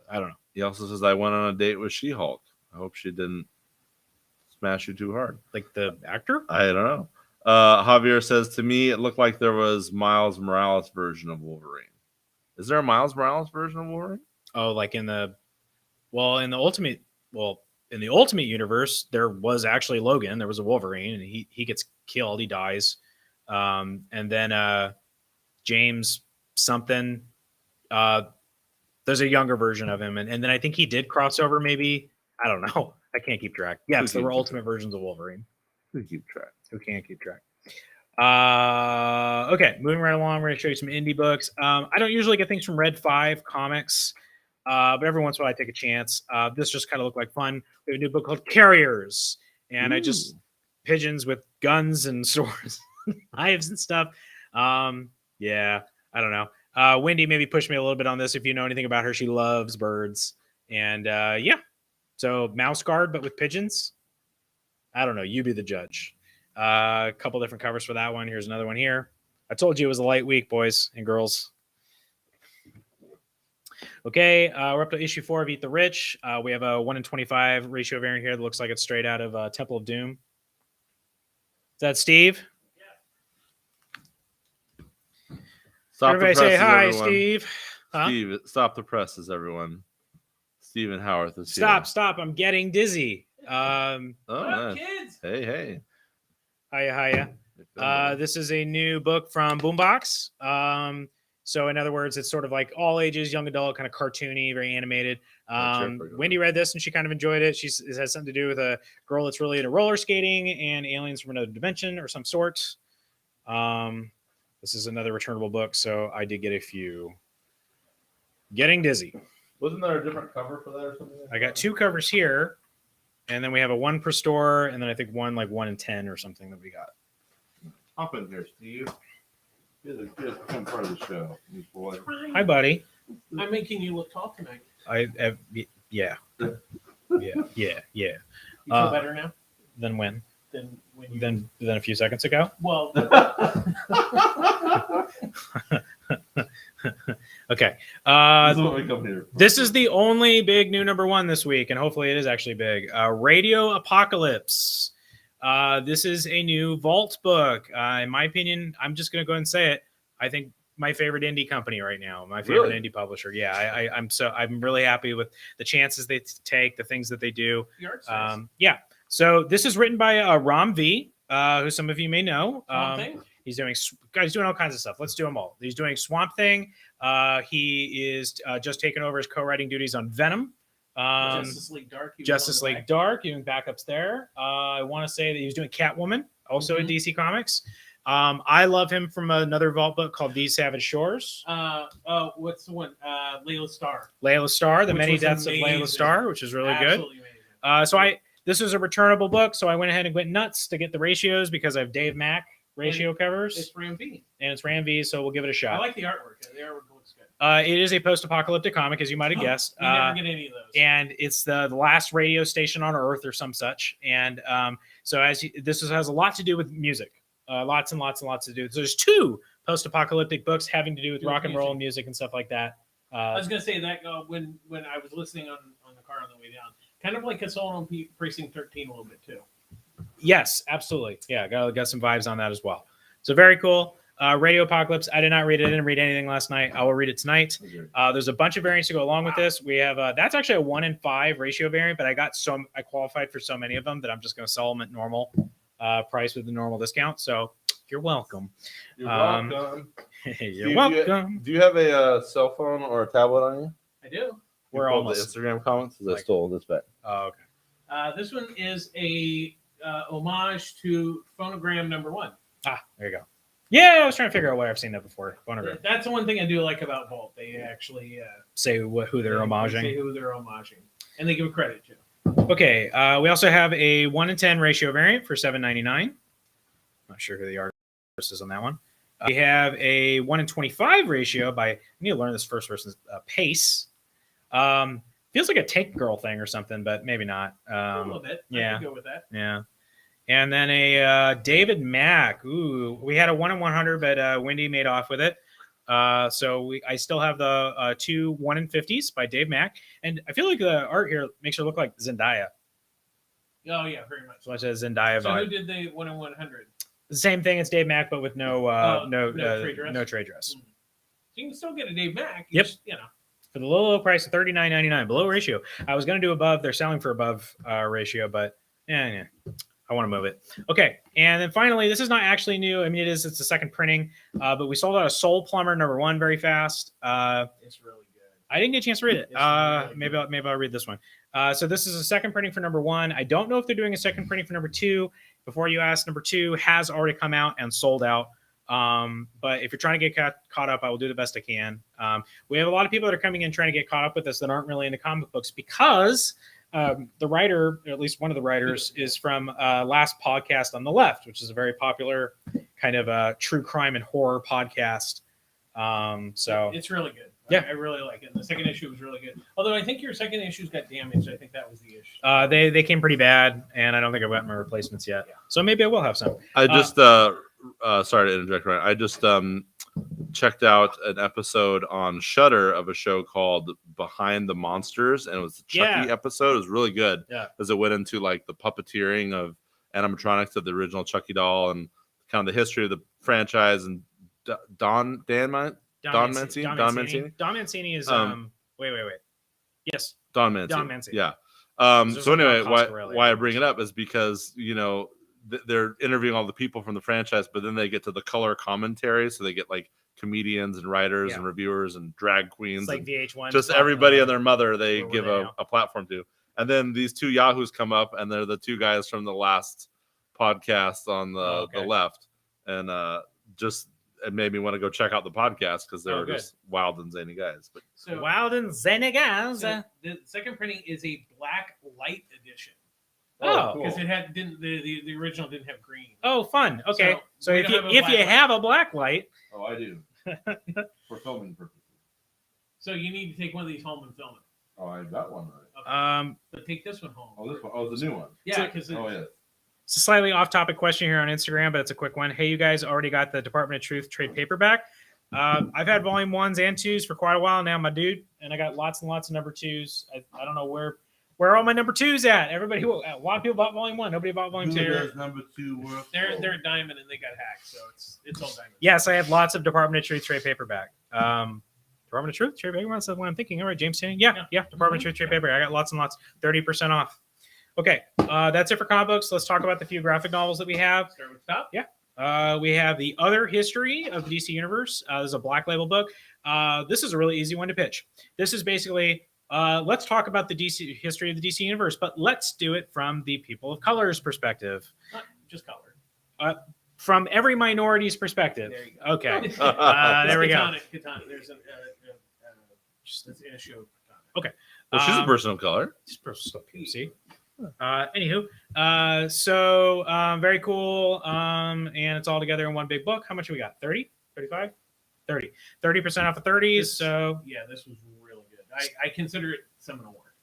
I don't know. He also says I went on a date with She-Hulk. I hope she didn't smash you too hard. Like the actor? I don't know. Javier says, to me, it looked like there was Miles Morales version of Wolverine. Is there a Miles Morales version of Wolverine? Oh, like in the Ultimate universe, there was actually Logan. There was a Wolverine, and he gets killed. He dies. And then James something. There's a younger version of him, and then I think he did cross over. Maybe, I don't know. I can't keep track. Yes, there were Ultimate versions of Wolverine. Who keep track? Who can't keep track? Okay, moving right along. We're going to show you some indie books. I don't usually get things from Red 5 Comics, but every once in a while I take a chance. This just kind of looked like fun. We have a new book called Carriers, and I just pigeons with guns and swords, knives and stuff. Yeah, I don't know. Wendy maybe pushed me a little bit on this. If you know anything about her, she loves birds, and yeah. So mouse guard, but with pigeons. I don't know. You be the judge. A couple different covers for that one. Here's another one here. I told you it was a light week, boys and girls. Okay, we're up to issue 4 of Eat the Rich. We have a 1:25 ratio variant here that looks like it's straight out of Temple of Doom. Is that Steve? Yeah. Stop Everybody say hi, everyone. Steve. Huh? Steve, stop the presses, everyone. Stephen Howarth is here. Stop. I'm getting dizzy. Nice. Kids. Hey. Hiya. This is a new book from Boombox. So in other words, it's sort of like all ages, young adult, kind of cartoony, very animated. Wendy read this and she kind of enjoyed it. It has something to do with a girl that's really into roller skating and aliens from another dimension or some sort. This is another returnable book, so I did get a few. Getting dizzy. Wasn't there a different cover for that or something? I got 2 covers here, and then we have a 1 per store, and then I think 1 like 1 in 10 or something that we got. Hop in here, Steve. You're become part of the show. Hi, buddy. I'm making you look tall tonight. Yeah. You feel better now? Than when? Than a few seconds ago? Well. Okay. This is the only big new #1 this week, and hopefully it is actually big. Radio Apocalypse. This is a new Vault book. In my opinion, I'm just going to go ahead and say it. I think my favorite indie company right now, my favorite indie publisher. Yeah, I'm really happy with the chances they take, the things that they do. Yeah. So this is written by Ram V, who some of you may know. He's doing all kinds of stuff. Let's do them all. He's doing Swamp Thing. He is just taken over his co-writing duties on Venom. Justice League Dark. Doing backups there. I want to say that he was doing Catwoman, also in DC Comics. I love him from another Vault book called These Savage Shores. What's the one? Layla Starr, The Many Deaths of Layla Starr, which is really good. Amazing. This was a returnable book, so I went ahead and went nuts to get the ratios because I have Dave Mack ratio covers. It's Ram V. And it's Ram V, so we'll give it a shot. I like the artwork. The artwork looks good. It is a post-apocalyptic comic, as you might have guessed. We never get any of those. And it's the last radio station on Earth or some such. And so this has a lot to do with music. Lots and lots to do. So there's 2 post-apocalyptic books having to do with rock and roll music and stuff like that. I was going to say that when I was listening on the car on the way down, kind of like Assault on Precinct 13 a little bit too. Yes, absolutely. Yeah, got some vibes on that as well. So very cool. Radio Apocalypse. I did not read it. I didn't read anything last night. I will read it tonight. There's a bunch of variants to go along with this. We have that's actually a 1 in 5 ratio variant, but I qualified for so many of them that I'm just going to sell them at normal price with the normal discount. So you're welcome. You're welcome. You're welcome. Do you have a cell phone or a tablet on you? I do. We're pulled almost. the Instagram comments because I Like- stole this bet. Oh, okay. This one is a homage to Phonogram #1. Ah, there you go. Yeah, I was trying to figure out what I've seen that before. Phonogram. That's the one thing I do like about Vault. They actually Say who they're Say homaging. who they're homaging, and they give credit to. Okay, we also have a 1-in-10 ratio variant for $7.99. Not sure who the artist is on that one. We have a 1-in-25 ratio by, I need to learn this first person's Pace. Feels like a Tank Girl thing or something, but maybe not. A little bit. yeah. I can go with that. Yeah. And then a David Mack. Ooh, we had a 1-in-100, but Wendy made off with it. So I still have the 2 1-in-50s by Dave Mack. And I feel like the art here makes her look like Zendaya. Oh yeah, very much. So much as Zendaya So who vibe. did the 1-in-100? The same thing as Dave Mack, but with no trade dress? no trade dress. So you can still get a Dave Mack. Yep. Just, For the low price of $39.99, below ratio. I was going to do above. They're selling for above ratio, but yeah. I want to move it. Okay, and then finally, this is not actually new. I mean, it's the second printing, but we sold out a Soul Plumber #1 very fast. it's really good. I didn't get a chance to read it. It's really Maybe I'll read this one. So this is a second printing for #1. I don't know if they're doing a second printing for #2. Before you ask, #2 has already come out and sold out. But if you're trying to get caught up, I will do the best I can. We have a lot of people that are coming in trying to get caught up with us that aren't really into comic books because the writer, or at least one of the writers, is from Last Podcast on the Left, which is a very popular kind of true crime and horror podcast. So It's really good. Yeah. I really like it. And the second issue was really good. Although I think your second issues got damaged. I think that was the issue. they came pretty bad, and I don't think I've got my replacements yet. Yeah. So maybe I will have some. I just sorry to interject, Ryan. I just checked out an episode on Shudder of a show called Behind the Monsters, and it was the Chucky episode. It was really good. Yeah. Because it went into like the puppeteering of animatronics of the original Chucky doll and kind of the history of the franchise. And Don Mancini is wait. Yes. Don Mancini. Don Mancini. Yeah. There's So like anyway, Don Coscarelli, why I bring it up is because they're interviewing all the people from the franchise, but then they get to the color commentary, so they get like comedians and writers and reviewers and drag queens, It's like and VH1. just everybody and their mother. They where give they a now? platform to, and then these two yahoos come up, and they're the two guys from the last podcast on the left, and just it made me want to go check out the podcast because they were good. just wild and zany guys. But So, Wild and Zenegas. so the second printing is a black light edition. Oh, Because it had didn't the original didn't have green. Oh, fun. Okay, so we if don't you have a black light. have a black light, oh, I do for filming purposes. So you need to take one of these home and film it. Oh, I got one right. So take this one home. Oh, this one. Oh, the new one. Yeah, because yeah. it's a slightly off-topic question here on Instagram, but it's a quick one. Hey, you guys already got the Department of Truth trade paperback. I've had volume 1s and 2s for quite a while now, my dude, and I got lots and lots of number 2s. I don't know where are all my number 2s at. Everybody, a lot of people bought volume 1. Nobody bought volume 2. Number 2 work. they're a diamond and they got hacked, so it's all diamond. Yes, I have lots of Department of Truth trade paperback. Department of Truth trade paperback. That's what I'm thinking. All right, James saying, yeah. Department of Truth trade paperback. I got lots and lots. 30% off. Okay, that's it for comic books. Let's talk about the few graphic novels that we have. Start with top. Yeah. We have the Other History of the DC Universe. This is a Black Label book. This is a really easy one to pitch. This is basically, let's talk about the DC history of the DC Universe, but let's do it from the people of color's perspective. Not just color. From every minority's perspective. There you go. Okay. There we go. Katana. There's an just an issue of Katana. Okay. Well, she's a person of color. Just personal POC. Anywho, so very cool. And it's all together in one big book. How much do we got? 30? 35? 30. 30% off of 30s. So Yeah, this was really good. I consider it seminal work.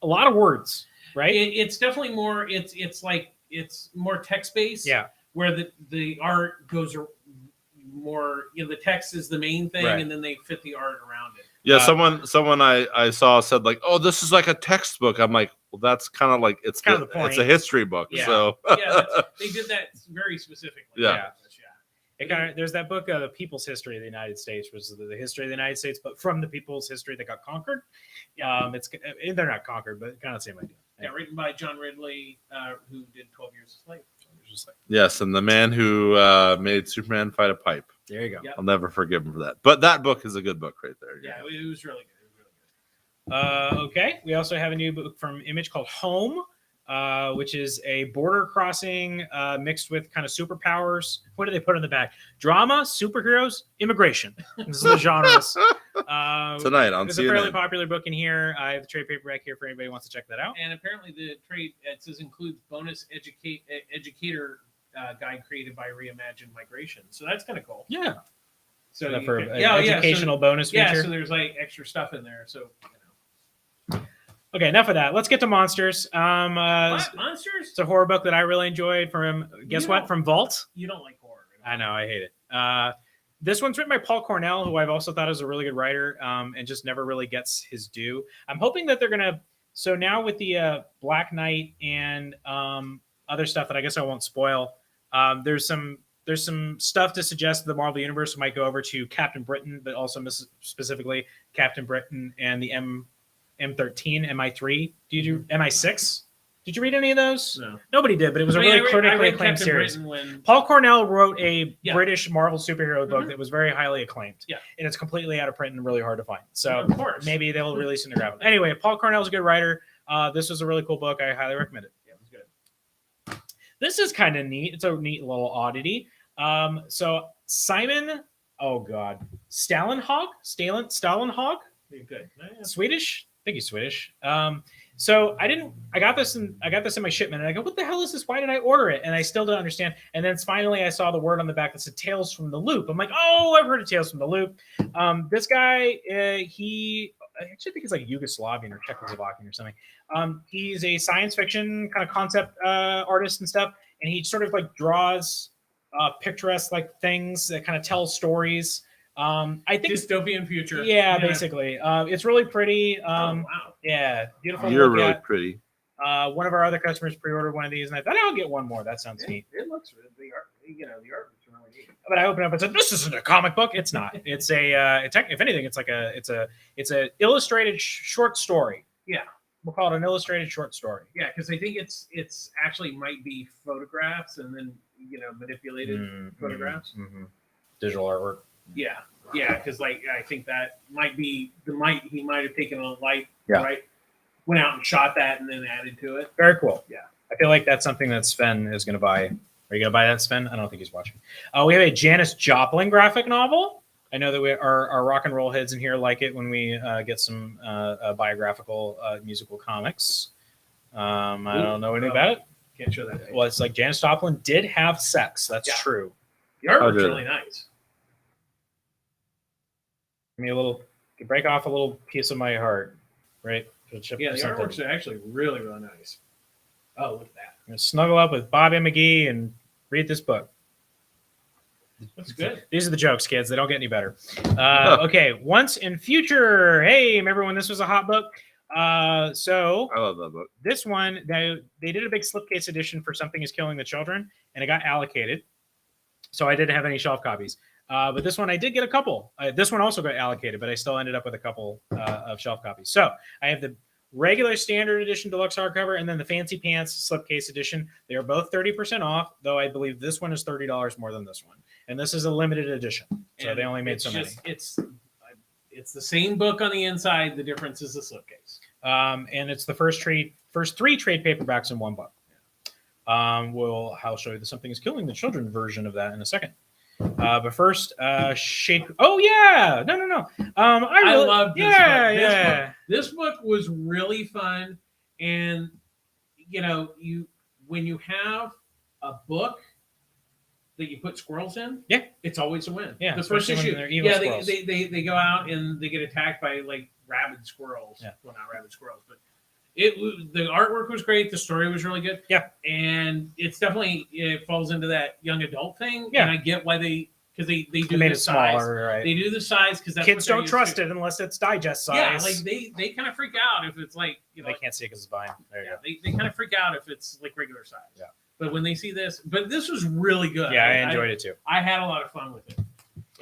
a lot of words, right? It's definitely more. It's like it's more text based. Yeah. Where the art goes more. The text is the main thing, Right. and then they fit the art around it. Yeah, someone I saw said like, "Oh, this is like a textbook." I'm like, "Well, that's kind of like it's kind of the point. It's a history book." Yeah. So Yeah, they did that very specifically. Yeah. It kind of there's that book, The People's History of the United States, which is the history of the United States, but from the people's history that got conquered. They're not conquered, but kind of the same idea. Yeah, written by John Ridley, who did 12 Years a Slave. yes, and the man who made Superman fight a pipe. There you go. Yeah. I'll never forgive him for that. But that book is a good book right there. Yeah, it was really good. Okay. We also have a new book from Image called Home, which is a border crossing mixed with kind of superpowers. What do they put in the back? Drama, superheroes, immigration. This is the genres. Tonight on It's a fairly CNN. popular book in here. I have the trade paperback here for anybody who wants to check that out. And apparently the trade, it says, includes bonus educator guide created by Reimagined Migration. So that's kind of cool. Yeah. So So you for can- an yeah, educational bonus yeah, feature. so there's like extra stuff in there. So, Okay, enough of that. Let's get to Monsters. what? Monsters? It's a horror book that I really enjoyed from, guess You what? don't- From Vault. You don't like horror. I know, I hate it. This one's written by Paul Cornell, who I've also thought is a really good writer, and just never really gets his due. I'm hoping that they're gonna. So now with the Black Knight and other stuff that I guess I won't spoil. There's some stuff to suggest the Marvel Universe might go over to Captain Britain, but also specifically Captain Britain and the M13, MI3. Did you MI6? Did you read any of those? No. Nobody did, but it was a really critically acclaimed Captain series. Britain when Paul Cornell wrote a Yeah. British Marvel superhero book Mhm. that was very highly acclaimed. Yeah. And it's completely out of print and really hard to find. So of course. maybe they'll release it in the graphic. Anyway, Paul Cornell's a good writer. This was a really cool book. I highly recommend it. Yeah, it was good. This is kind of neat. It's a neat little oddity. So Simon, oh God, Stalenhag? Stalenhag? You're good. Yeah. Swedish? I think he's Swedish. So I got this in my shipment and I go, what the hell is this? Why did I order it? And I still don't understand. And then finally I saw the word on the back that said Tales from the Loop. I'm like, oh, I've heard of Tales from the Loop. This guy, I actually think he's like Yugoslavian or Czechoslovakian or something. He's a science fiction kind of concept artist and stuff. And he sort of like draws picturesque like things that kind of tell stories. I think Dystopian future. yeah, basically. It's really pretty. Oh, wow. Yeah, beautiful. to You're look really at. pretty. One of our other customers pre-ordered one of these, and I thought I'll get one more. That sounds neat. It looks the art. The art looks really neat. But I opened up and said, "This isn't a comic book. It's not. It's if anything, it's like it's a illustrated short story. Yeah. We'll call it an illustrated short story. Yeah, because I think it's actually might be photographs and then manipulated photographs. Digital artwork. Yeah, because like I think that might be he might have taken a light, Yeah. right? Went out and shot that and then added to it. Very cool. Yeah. I feel like that's something that Sven is going to buy. Are you going to buy that, Sven? I don't think he's watching. We have a Janice Joplin graphic novel. I know that our rock and roll heads in here like it when we get some biographical musical comics. I don't know anything about it. Can't show that. Well, it's like Janice Joplin did have sex. That's Yeah. true. The art Oh, looks did it? really nice. Give me a little, break off a little piece of my heart, right? Yeah, the artworks are actually really, really nice. Oh, look at that. I'm gonna snuggle up with Bobby McGee and read this book. That's good. These are the jokes, kids. They don't get any better. Okay, Once in Future. Hey, remember when this was a hot book? So I love that book. this one, they did a big slipcase edition for Something is Killing the Children, and it got allocated. So I didn't have any shelf copies. But this one, I did get a couple. This one also got allocated, but I still ended up with a couple of shelf copies. So I have the regular standard edition deluxe hardcover and then the fancy pants slipcase edition. They are both 30% off, though I believe this one is $30 more than this one. And this is a limited edition. So And they only made it's so many. It's the same book on the inside. The difference is the slipcase. And it's the first three trade paperbacks in one book. I'll show you the Something is Killing the Children version of that in a second. But first, Shake. Oh yeah, no. I love this yeah. book. This book was really fun, and when you have a book that you put squirrels in, Yeah. it's always a win. Yeah, the first especially when issue, they're evil yeah, squirrels. they go out and they get attacked by like rabid squirrels. Yeah. Well, not rabid squirrels, but the artwork was great. The story was really good. Yeah. And it falls into that young adult thing. Yeah. And I get why they do They the made it size. smaller, right? They do the size because Kids don't trust it unless it's digest size. Yeah, like they kind of freak out if it's like they can't see it because it's buying. There you go. they kind of freak out if it's like regular size. Yeah. But when they see this, but this was really good. Yeah, I enjoyed it too. I had a lot of fun with it.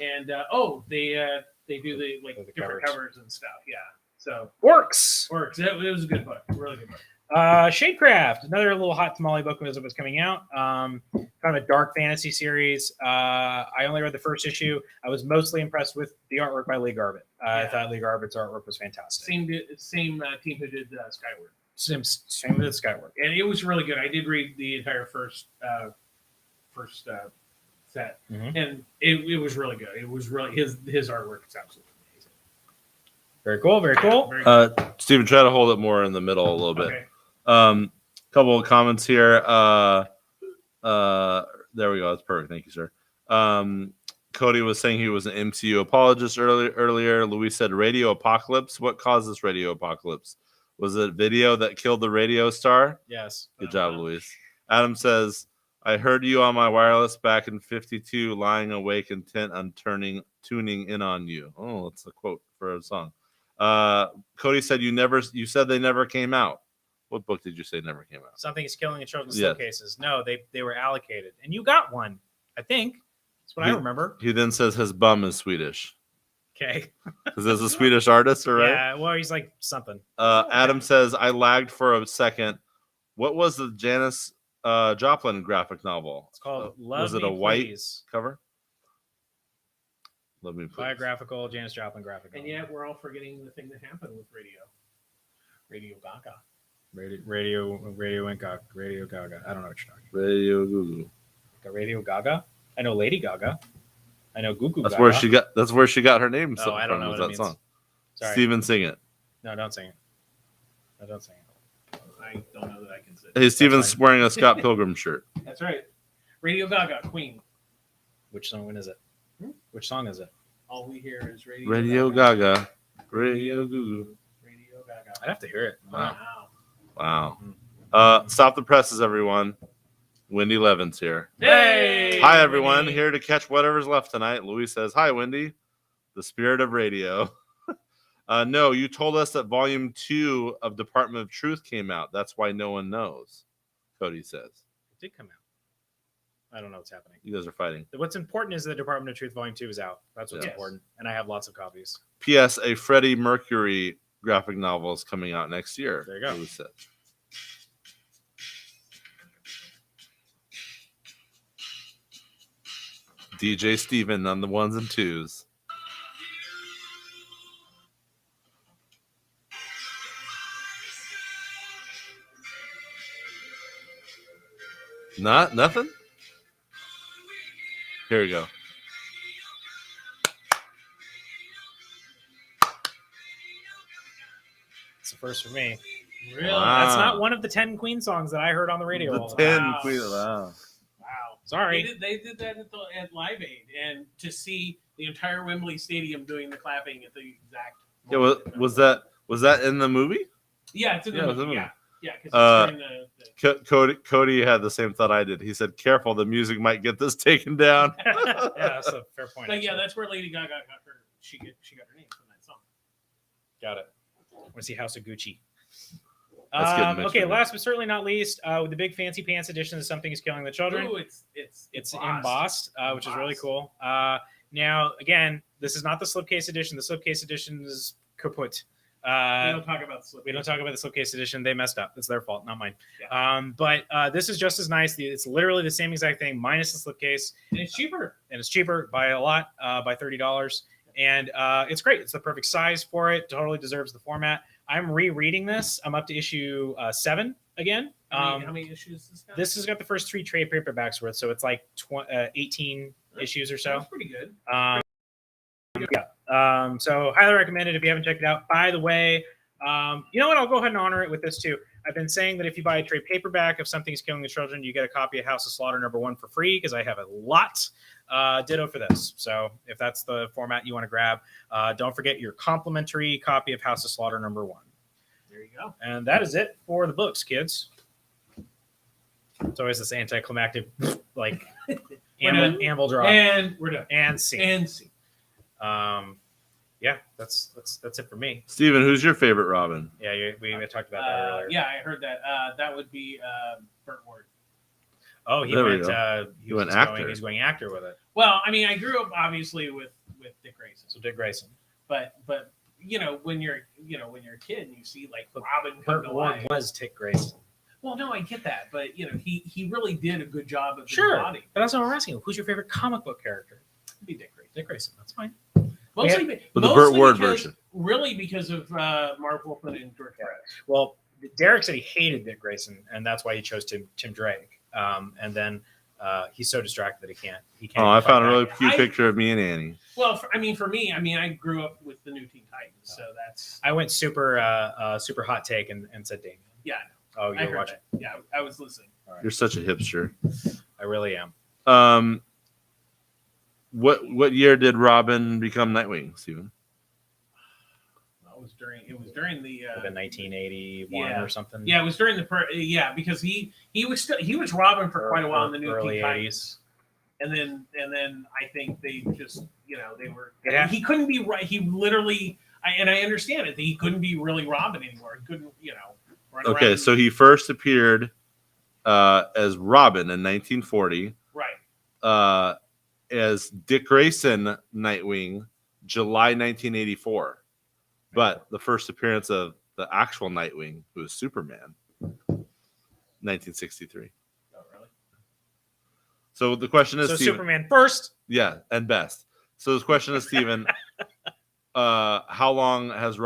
And they do the The different covers. covers and stuff. Yeah. So Works. it was a good book. Really good book. Shadecraft, another little hot tamale book was coming out. Kind of a dark fantasy series. I only read the first issue. I was mostly impressed with the artwork by Lee Garbett. I thought Lee Garbett's artwork was fantastic. Same team who did Skyward. Same with Skyward. And it was really good. I did read the entire first set, and it was really good. It was really his artwork is absolutely amazing. Very cool. Very cool. Very good. Steven, try to hold it more in the middle a little bit. Okay. Couple of comments here. There we go. That's perfect. Thank you, sir. Cody was saying he was an MCU apologist earlier. Louis said radio apocalypse. What caused this radio apocalypse? Was it video that killed the radio star? Yes. Good job, Luis. Adam says, I heard you on my wireless back in 52, lying awake intent on tuning in on you. Oh, that's a quote for a song. Cody said you said they never came out. What book did you say never came out? Something is killing in children's slipcases. No, they were allocated. And you got one, I think. That's what I remember. He then says his bum is Swedish. Okay. Because there's a Swedish artist, right? Yeah, well, he's like something. Adam says, I lagged for a second. What was the Janice Joplin graphic novel? It's called Love Was it Me a white Please. cover? Love Me Please. Biographical Janis Joplin graphic novel. And yet we're all forgetting the thing that happened with radio. Radio Gaga. Radio and Gaga. Radio Gaga. I don't know what you're talking Radio Goo about. Radio Gaga? I know Lady Gaga. I know Goo Goo That's Gaga. That's where she got her name. Oh, I don't know was what that it song. means. Sorry. Steven, sing it. No, don't sing it. No, don't sing it. I don't know that I can say. Hey, Steven's wearing a Scott Pilgrim shirt. That's right. Radio Gaga, Queen. Which song is it? Which song is it? All we hear is Radio Gaga. Radio Goo Goo. Radio Gaga. I'd have to hear it. Wow. Stop the presses, everyone. Wendy Levin's here. Hey! Hi, everyone. Here to catch whatever's left tonight. Louis says, hi, Wendy. The spirit of radio. No, you told us that volume 2 of Department of Truth came out. That's why no one knows, Cody says. It did come out. I don't know what's happening. You guys are fighting. What's important is the Department of Truth Volume 2 is out. That's what's important. And I have lots of copies. P.S. A Freddie Mercury graphic novel is coming out next year. There you go. Louis said. DJ Steven on the ones and twos. Nothing? Here we go. It's the first for me. Really? Wow. That's not one of the 10 Queen songs that I heard on the radio. The all the 10 time. Wow. Queen. Wow. Wow. Sorry. They did that at Live Aid, and to see the entire Wembley Stadium doing the clapping at the exact Yeah, moment. was that in the movie? Yeah, it's in the Yeah, it was movie. in the Yeah. Yeah, because it's during the Cody had the same thought I did. He said, "Careful, the music might get this taken down." Yeah, that's a fair point. But yeah, actually. that's where Lady Gaga got her. She got her name from that song. Got it. I want to see House of Gucci. Let's get Mitch Okay, in. last but certainly not least, with the big fancy pants edition of Something is Killing the Children. Ooh, it's embossed, which is really cool. Now, again, this is not the slipcase edition. The slipcase edition is kaput. We don't talk about the slip. We don't talk about the slipcase edition. They messed up. It's their fault, not mine. Yeah. But this is just as nice. It's literally the same exact thing, minus the slipcase. And it's cheaper. And it's cheaper by a lot, by $30. And it's great. It's the perfect size for it. Totally deserves the format. I'm rereading this. I'm up to issue 7 again. How many issues is this got? This has got the first 3 trade paperbacks worth, so it's like 18 issues or so. That's pretty good. So highly recommend it if you haven't checked it out. By the way, you know what? I'll go ahead and honor it with this too. I've been saying that if you buy a trade paperback of Something's Killing the Children, you get a copy of House of Slaughter #1 for free because I have a lot. Ditto for this. So if that's the format you want to grab, don't forget your complimentary copy of House of Slaughter #1. There you go. And that is it for the books, kids. It's always this anticlimactic, like, amble drop. And we're done. And scene. And see. Yeah, that's it for me. Steven, who's your favorite Robin? Yeah, we talked about that earlier. Yeah, I heard that. That would be Burt Ward. Oh, he There we went. go. He went was actor. He's going actor with it. Well, I mean, I grew up obviously with Dick Grayson. So Dick Grayson. But when you're a kid and you see like Robin come Burt to Ward life. was Dick Grayson. Well, no, I get that, but he really did a good job of Sure, embodying. but that's what I'm asking you. Who's your favorite comic book character? It'd be Dick Grayson. Dick Grayson. That's fine. Mostly, But the Burt Ward because, version. really because of Mark Wolfman and George Perez. Well, Derek said he hated Dick Grayson, and that's why he chose Tim Drake. And then he's so distracted that he can't. Oh, I found a really back. cute picture of me and Annie. Well, for me, I grew up with the new Teen Titans, so that's. I went super hot take and said Damien. Yeah, Oh, I you're heard watching. that. Yeah, I was listening. All right. You're such a hipster. I really am. What year did Robin become Nightwing, Steven? It was during the. Like 1981 or something. Yeah, it was during the because he was Robin for quite a while in the new early Teen Titans. 80s. And then I think they just they were Yeah. he couldn't be right. He literally I understand it that he couldn't be really Robin anymore. He couldn't run Okay, around. so he first appeared as Robin in 1940. Right. As Dick Grayson Nightwing, July 1984. But the first appearance of the actual Nightwing, who was Superman, 1963. Oh, really? So the question is, So Steven, Superman first. yeah, and best. So the question is, Steven, how long has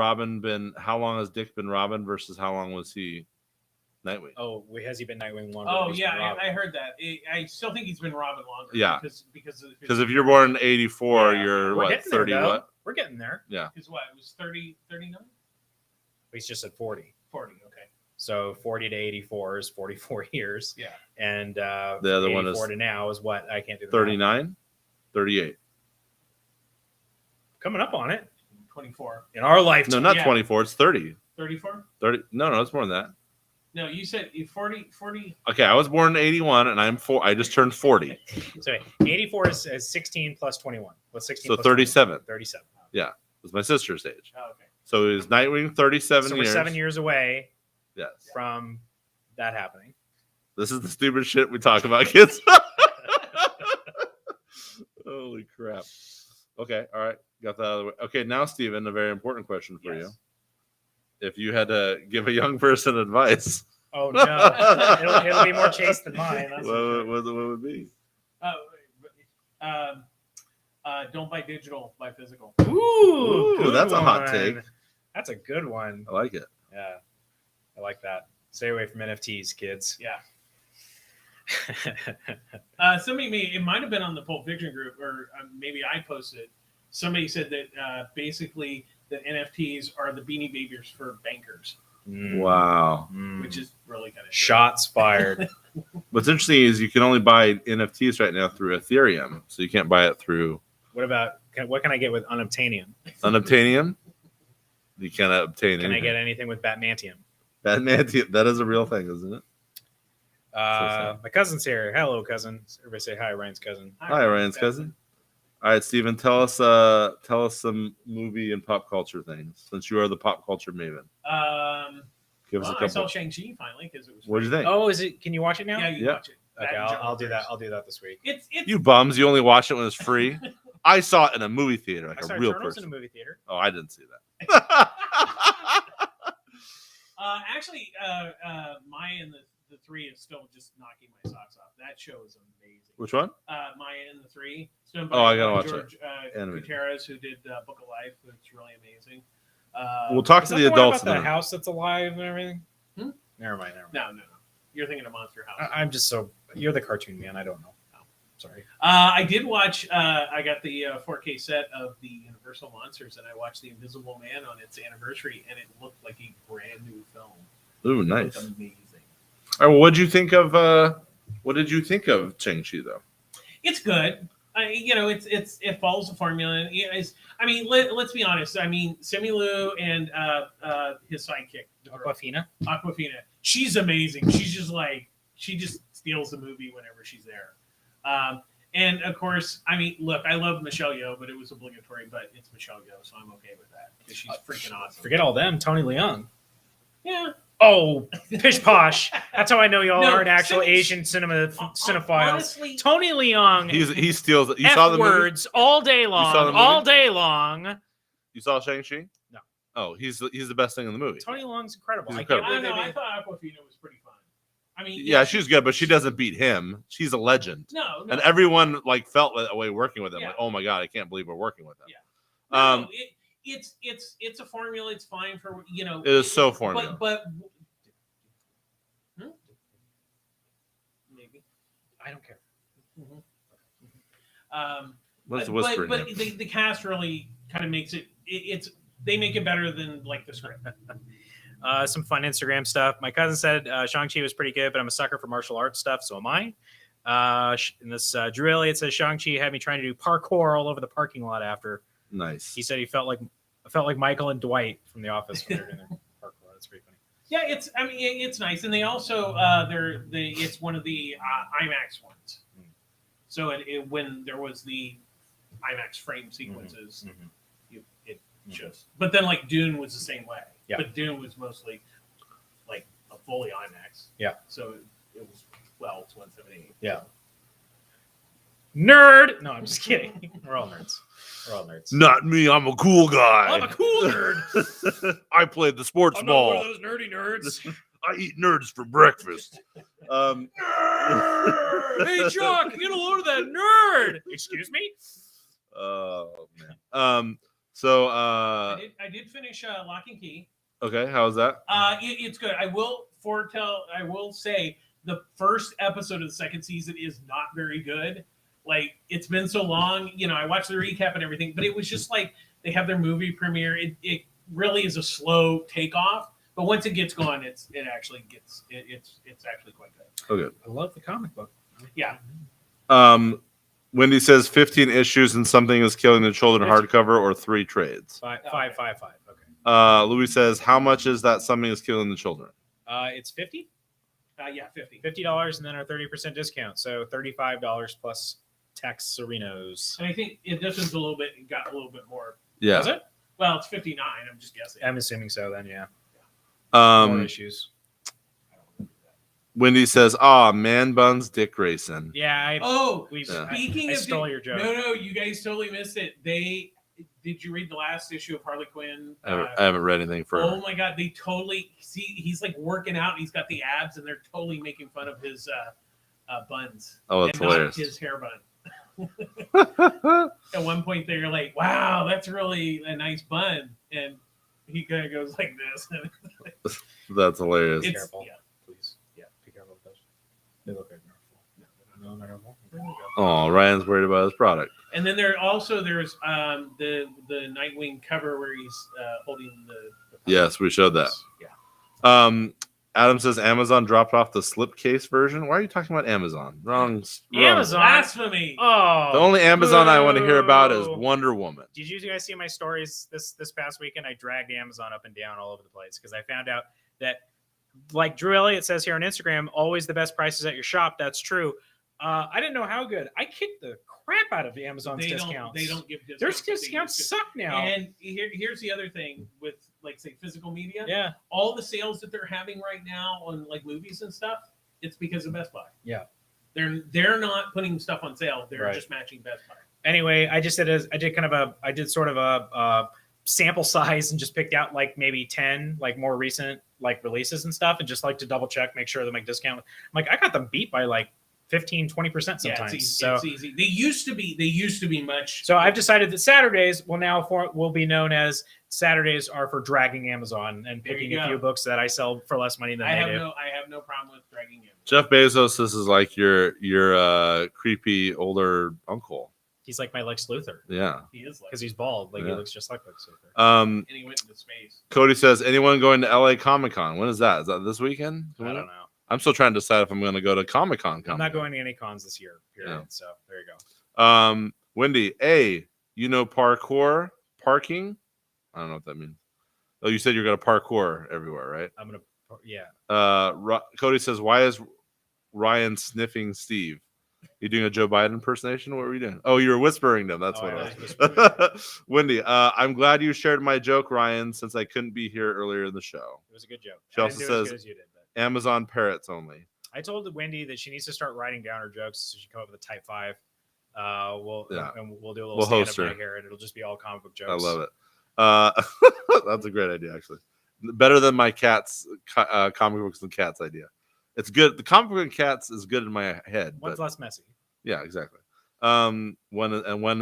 Dick been Robin versus how long was he Nightwing? Oh, has he been Nightwing longer? Oh than he's yeah, been Robin? I heard that. I still think he's been Robin longer. Yeah. Because If you're born in 84, Yeah. you're We're what, getting there, 30 though. what? We're getting there. Yeah. Because what it was 39? He's just at 40. 40. Okay. So 40 to 84 is 44 years. Yeah. And The other one is 84 to now is what? I can't do the math. 39, 38. Coming up on it 24. in our lifetime. No, not Yeah. 24. It's 30. 34? 30. No, it's more than that. No, you said 40. Okay, I was born in 81, and I just turned 40. So 84 is 16 plus 21. What's 16 So plus 37. 21? 37. It was my sister's age. Oh, okay. So it was Nightwing 37 So years. we're 7 years away Yes. from that happening. This is the stupid shit we talk about, kids. Holy crap. Okay, all right. Got that out of the way. Okay, now, Steven, a very important question for you. Yes. If you had to give a young person advice, Oh no, it'll be more chaste than mine. That's for sure. what would it be? Don't buy digital, buy physical. Ooh, good that's a hot one. take. That's a good one. I like it. Yeah, I like that. Stay away from NFTs, kids. Yeah. It might have been on the Pulp Fiction group, or maybe I posted. Somebody said that basically that NFTs are the Beanie Babies for bankers, Wow. which is really kind of Shots fired. What's interesting is you can only buy NFTs right now through Ethereum, so you can't buy it through What can I get with unobtainium? Unobtainium. You cannot obtain Can I anything. get anything with Batmantium? That is a real thing, isn't it? My cousin's here. Hello, cousin. Everybody say hi, Ryan's cousin. Hi, Ryan's cousin. All right, Steven, tell us some movie and pop culture things, since you are the pop culture maven. Give us a I couple. saw Shang-Chi finally because it was. What did you think? Oh, is it? Can you watch it now? Yeah, you Yeah. watch it. Okay, I'll do that. I'll do that this week. It's You bums! You only watch it when it's free. I saw it in a movie theater, like I saw a real Eternals person. in a movie theater. Oh, I didn't see that. Actually, Maya and the Three is still just knocking my socks off. That show is amazing. Which one? Maya and the Three. It's done by Oh, I gotta watch George Animated. Gutierrez, who did Book of Life. It's really amazing. We'll talk Is to that the one adults. about in the a- house that's alive and everything. Hmm? Never mind. No. You're thinking of Monster House. I'm just so. You're the cartoon man. I don't know. No, sorry. I did watch. I got the 4K set of the Universal Monsters, and I watched The Invisible Man on its anniversary, and it looked like a brand new film. Ooh, It nice. looked amazing. All right, well, what did you think of Shang-Chi though? It's good. It follows the formula. Let's be honest. Simu Liu and his sidekick, the girl, Aquafina. she's amazing. She just steals the movie whenever she's there. And of course, look, I love Michelle Yeoh, but it was obligatory. But it's Michelle Yeoh, so I'm okay with that because she's freaking awesome. Forget all them. Tony Leung. Yeah. Oh, pish posh. That's how I know y'all No, aren't actual Sim- Asian cinephiles. Honestly, Tony Leung. He steals. You F saw the movie? words all day saw long. the movie? All day long. You saw Shang-Chi? No. Oh, he's the best thing in the movie. Tony Long's incredible. He's I incredible. can't I don't believe know. they I made- thought Aquafina was pretty fun. I mean, Yeah, she's good, but she doesn't beat him. She's a legend. No. And everyone like felt that way working with him. Yeah. Like, oh my god, I can't believe we're working with him. Yeah. Um, It's a formula. It's fine for it is so formula. But maybe. I don't care. What's but whispering? but the cast really kind of makes it. They make it better than like the script. Some fun Instagram stuff. My cousin said Shang-Chi was pretty good, but I'm a sucker for martial arts stuff, so am I. In this Drew Elliott says Shang-Chi had me trying to do parkour all over the parking lot after. Nice. He said he felt like Michael and Dwight from The Office when they were doing their parkour. That's pretty funny. Yeah, it's nice, and they also it's one of the IMAX ones. So when there was the IMAX frame sequences, it just. But then like Dune was the same way. Yeah. But Dune was mostly like a fully IMAX. Yeah. So it was it's 178. Yeah. Nerd. No, I'm just kidding. We're all nerds. We're all nerds. Not me. I'm a cool guy. I'm a cool nerd. I played the sports I'm not ball. one of those nerdy nerds. I eat nerds for breakfast. Hey, Chuck, get a load of that nerd. Excuse me? Oh man. So I did finish Lock and Key. okay, how was that? It's good. I will say the first episode of the second season is not very good. Like, it's been so long, I watched the recap and everything, but it was just like they have their movie premiere. It really is a slow takeoff, but once it gets going, it's actually quite good. Okay. I love the comic book. Yeah. Wendy says 15 issues and Something is Killing the Children 15. hardcover or 3 trades. Five. Okay. Louis says, how much is that Something is Killing the Children? It's $50. Yeah, 50. $50 and then our 30% discount. So $35 plus tax Serenos. And I think this one's got a little bit more. Yeah. Is it? Well, it's 59. I'm just guessing. I'm assuming so then, yeah. More issues. Wendy says, man buns, dick racing. Yeah. Speaking I of stole your joke. No, you guys totally missed it. Did you read the last issue of Harley Quinn? I haven't read anything for Oh my god, they totally he's like working out and he's got the abs and they're totally making fun of his buns. Oh, that's and not hilarious. his hair bun. At one point they're like, wow, that's really a nice bun. And he kind of goes like this. That's hilarious. Be careful. Yeah, please. Yeah, be careful with those. They look like no, they're not. There we go. Oh, Ryan's worried about his product. And then there's the Nightwing cover where he's holding the Yes, we showed that. Yeah. Adam says Amazon dropped off the slipcase version. Why are you talking about Amazon? Wrong. Amazon. Blasphemy. Oh, The only Amazon I want to hear about is Wonder Woman. Did you guys see my stories this past weekend? I dragged Amazon up and down all over the place because I found out that, like Drew Elliott says here on Instagram, always the best prices at your shop. That's true. I didn't know how good. I kicked the crap out of the Amazon's discounts. They don't give discounts. Their discounts suck now. And here's the other thing with, like, say, physical media. Yeah. All the sales that they're having right now on like movies and stuff, it's because of Best Buy. Yeah. They're not putting stuff on sale. They're Right. just matching Best Buy. Anyway, I did sort of a sample size and just picked out like maybe 10 like more recent like releases and stuff and just like to double check, make sure that my discount. I'm like, I got them beat by like 15-20% sometimes. Yeah, it's easy. So It's easy. They used to be much. So I've decided that Saturdays will be known as Saturdays are for dragging Amazon and There picking you a go. few books that I sell for less money than I they have do. no problem with dragging him. Jeff Bezos, this is like your creepy older uncle. He's like my Lex Luthor Yeah. He is like, because he's bald. Like he Yeah. looks just like Lex Luthor. and he went into space. Cody says, anyone going to LA Comic Con? When is that? Is that this weekend? I don't know. I'm still trying to decide if I'm going to go to Comic Con. I'm not going to any cons this year. Period. Yeah. So there you go. Wendy, parkour parking? I don't know what that means. Oh, you said you're going to parkour everywhere, right? I'm gonna. Yeah. Cody says, why is Ryan sniffing Steve? You doing a Joe Biden impersonation? What were you doing? Oh, you were whispering them. That's what I it was was. Wendy, I'm glad you shared my joke, Ryan, since I couldn't be here earlier in the show. It was a good joke. She I also didn't do it as says- good as you did, but Amazon parrots only. I told Wendy that she needs to start writing down her jokes so she can come up with a type 5. We'll do a little We'll stand host up her. right here, and it'll just be all comic book jokes. I love it. That's a great idea, actually. Better than my cat's comic books and cats idea. It's good. The comic book and cats is good in my head. One's but, less messy. yeah, exactly. One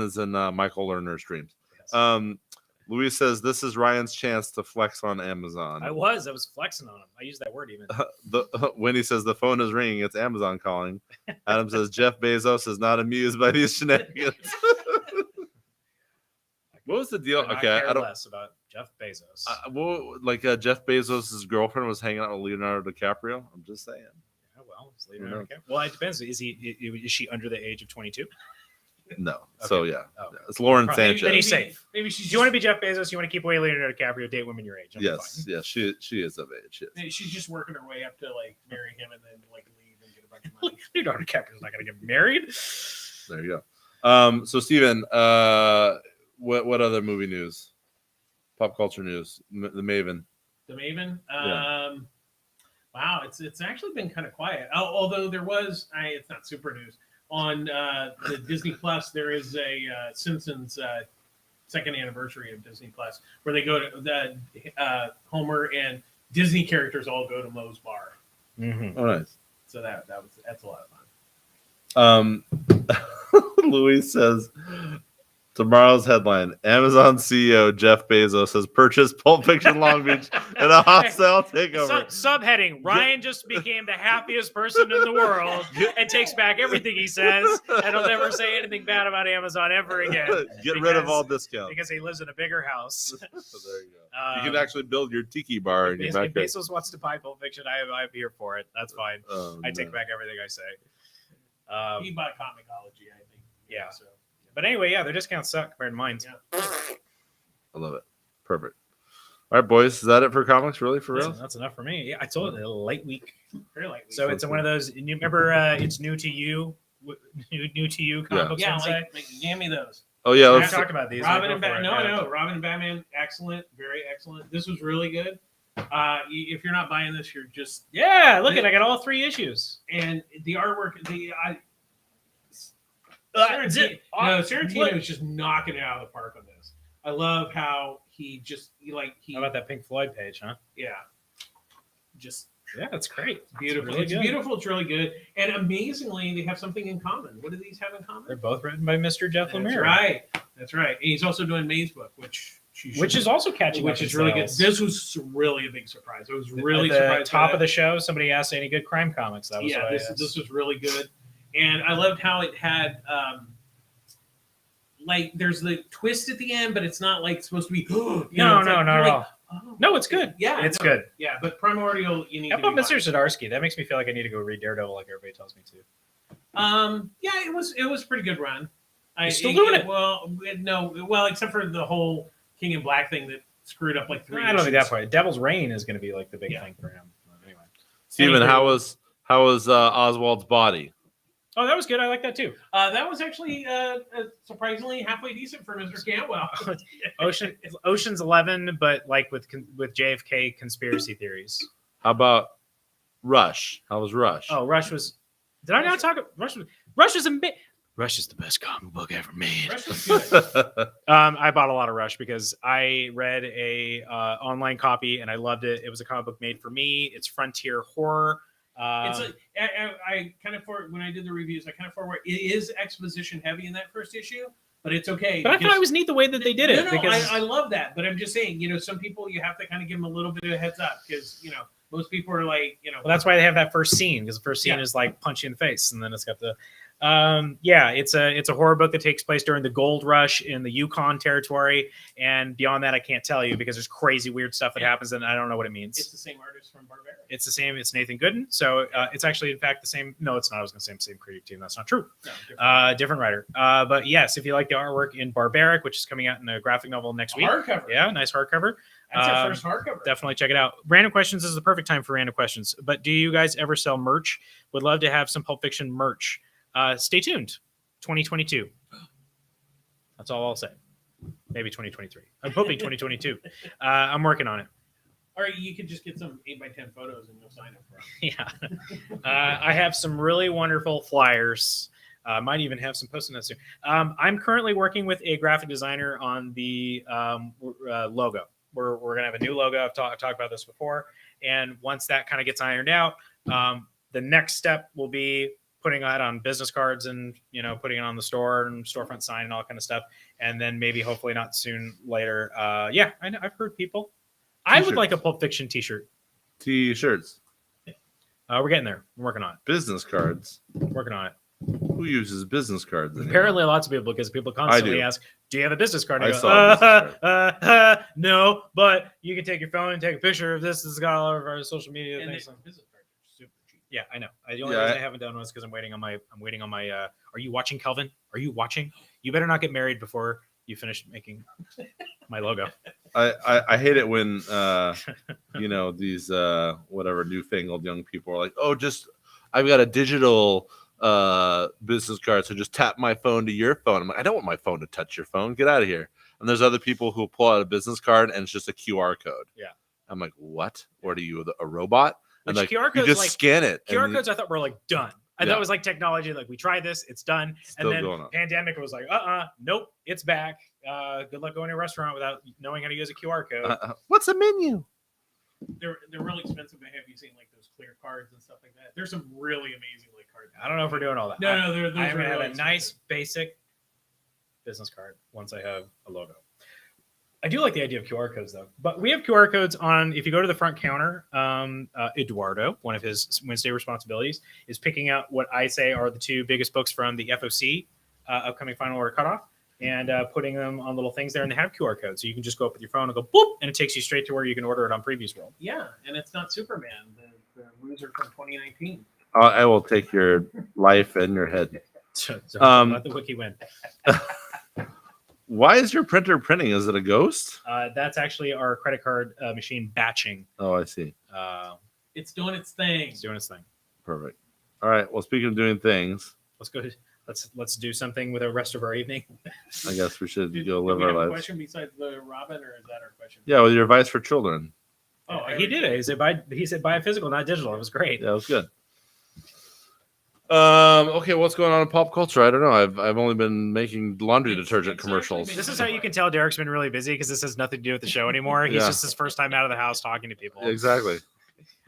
is in Michael Lerner's dreams. Yes. Louis says this is Ryan's chance to flex on Amazon. I was flexing on him. I used that word even. Wendy says the phone is ringing. It's Amazon calling. Adam says Jeff Bezos is not amused by these shenanigans. What was the deal? I Okay, care I don't. less about Jeff Bezos. Jeff Bezos' girlfriend was hanging out with Leonardo DiCaprio. I'm just saying. Yeah, well, it's Leonardo DiCaprio. Well, it depends. Is she under the age of 22? No. Okay. So yeah, Oh. it's Lauren Probably. Sanchez. Then he's safe. Maybe she's Do you want to be Jeff Bezos? You want to keep away Leonardo DiCaprio? Date women your age. Yes, she is of age. Yes. maybe she's just working her way up to like marry him and then like leave and get a bunch of money. Leonardo DiCaprio's not going to get married. There you go. So Steven, what other movie news? Pop culture news. The Maven. The Maven. Yeah. Wow, it's actually been kind of quiet. Although there was, it's not super news on the Disney Plus. There is a Simpsons second anniversary of Disney Plus where they go to the Homer and Disney characters all go to Moe's bar. Mm-hmm. Oh, nice. So that's a lot of fun. Louis says tomorrow's headline: Amazon CEO Jeff Bezos has purchased Pulp Fiction Long Beach in a hostile takeover. Subheading: Ryan just became the happiest person in the world and takes back everything he says and he'll never say anything bad about Amazon ever again. Get rid of all discounts. Because he lives in a bigger house. So there you go. You can actually build your tiki bar in your If backyard. Bezos wants to buy Pulp Fiction, I'm here for it. That's fine. Oh, I take no. back everything I say. He bought Comicology, I think. Yeah. So. But anyway, yeah, their discounts suck compared to mine. Yeah. I love it. Perfect. All right, boys. Is that it for comics? Really, for real? That's enough for me. Yeah, I told you, a light week. Very lightly. So it's one of those. You remember, it's new to you, new to you comic books. yeah, Sensei? like give me those. Oh yeah. We've Let's, talked about these. Robin Go and for Batman. it. No, Robin and Batman, excellent, very excellent. This was really good. If you're not buying this, you're just Yeah, look at I got all 3 issues. and the artwork. Tarantino is just knocking it out of the park on this. I love how he How about that Pink Floyd page, huh? just Yeah, that's great. beautiful. really It's good. beautiful. It's really good. And amazingly, they have something in common. What do these have in common? They're both written by Mr. Jeff That's Lemire. right. That's right. And he's also doing May's book, which Which is also catching which up is in really good. sales. This was really a big surprise. I was really At the surprised. top of the show, somebody asked any good crime comics. That was yeah, why this was really good, and I loved how it had like there's the twist at the end, but it's not like supposed to be. No, it's no, like, not you're at like, all. oh. No, it's good. Yeah, it's no, good. Yeah, but Primordial, you need. How to about be Mr. buying. Zdarsky? That makes me feel like I need to go read Daredevil, like everybody tells me to. Yeah, it was a pretty good run. He's still doing it. Well, no, except for the whole King in Black thing that screwed up like 3. I don't think issues. that part. Devil's Reign is going to be like the big Yeah. thing for him. Anyway. Steven, Anywho. how was Oswald's body? Oh, that was good. I like that too. That was actually surprisingly halfway decent for Mr. Cantwell. Ocean's 11, but like with JFK conspiracy theories. How about Rush? How was Rush? Oh, Rush was. Did I not talk? Rush was Rush is the best comic book ever made. Rush was good. I bought a lot of Rush because I read a online copy and I loved it. It was a comic book made for me. It's frontier horror. It's I kind of when I did the reviews, I kind of forward. It is exposition heavy in that first issue, but it's okay. But I thought it was neat the way that they did it. No, because I love that. But I'm just saying, some people you have to kind of give them a little bit of a heads up because most people are like, well, that's why they have that first scene because the first scene Yeah. is like punch you in the face, and then it's got the it's a horror book that takes place during the gold rush in the Yukon territory, and beyond that I can't tell you because there's crazy weird stuff that happens and I don't know what it means. it's the same artist from Barbaric. It's the same. It's Nathan Gooden. So it's actually, in fact, the same. No, it's not. I was going to say same creative team. That's not true. No, Different writer. But yes, if you like the artwork in Barbaric, which is coming out in a graphic novel next week. hardcover. Yeah, nice hardcover. That's our first hardcover. Definitely check it out. Random questions is the perfect time for random questions. But do you guys ever sell merch? Would love to have some Pulp Fiction merch. Stay tuned. 2022. That's all I'll say. Maybe 2023. I'm hoping 2022. I'm working on it. Or you could just get some 8x10 photos and you'll sign up for them. Yeah. I have some really wonderful flyers Might even have some posts on that soon. I'm currently working with a graphic designer on the logo. We're going to have a new logo. I've talked about this before. And once that kind of gets ironed out, the next step will be putting that on business cards and, putting it on the store and storefront sign and all kind of stuff. And then maybe hopefully not soon later. Yeah, I know. I've heard people. I would like a Pulp Fiction t-shirt. T-shirts. We're getting there. We're working on it. Business cards. Working on it. Who uses business cards anymore? Apparently, lots of people, because people constantly ask, "Do you have a business card?" And I saw a business card. No, but you can take your phone and take a picture of this. This has got all of our social media And things. business cards are super cheap. Yeah, I know. The only reason I haven't done one is because I'm waiting on my. Are you watching, Kelvin? Are you watching? You better not get married before you finish making my logo. I hate it when these whatever newfangled young people are like, oh, I've got a digital business card, so just tap my phone to your phone. I'm like, I don't want my phone to touch your phone. Get out of here. And there's other people who pull out a business card and it's just a QR code. Yeah. I'm like, what? What are you, a robot? And Which like, QR you codes, just like, scan it. QR codes I thought were like done. I thought Yeah. it was like technology, like we tried this, it's done. Still And then going on. pandemic was like, nope, it's back. Good luck going to a restaurant without knowing how to use a QR code. What's a menu? They're really expensive, but have you seen like those clear cards and stuff like that? There's some really amazing like cards. I don't know if we're doing all that. No, those I'm are gonna have really a nice expensive. basic business card once I have a logo. I do like the idea of QR codes though, but we have QR codes on. If you go to the front counter, Eduardo, one of his Wednesday responsibilities is picking out what I say are the two biggest books from the FOC upcoming final order cutoff, and putting them on little things there, and they have QR codes, so you can just go up with your phone and go boop, and it takes you straight to where you can order it on Previews World. Yeah, and it's not Superman. The loser from 2019. I will take your life and your head. So let the wiki win. Why is your printer printing? Is it a ghost? That's actually our credit card machine batching. Oh, I see. It's doing its thing. It's doing its thing. Perfect. All right. Well, speaking of doing things, Let's go. Let's do something with the rest of our evening. I guess we should Did go we live have our a lives. question besides the Robin, or is that our question? Yeah, with your advice for children. Oh, He did it. He said buy a physical, not digital. It was great. Yeah, it was good. Okay, what's going on in pop culture? I don't know. I've only been making laundry detergent it's commercials. actually This is how you can tell Derek's been really busy, because this has nothing to do with the show anymore. He's Yeah. just his first time out of the house talking to people. Exactly.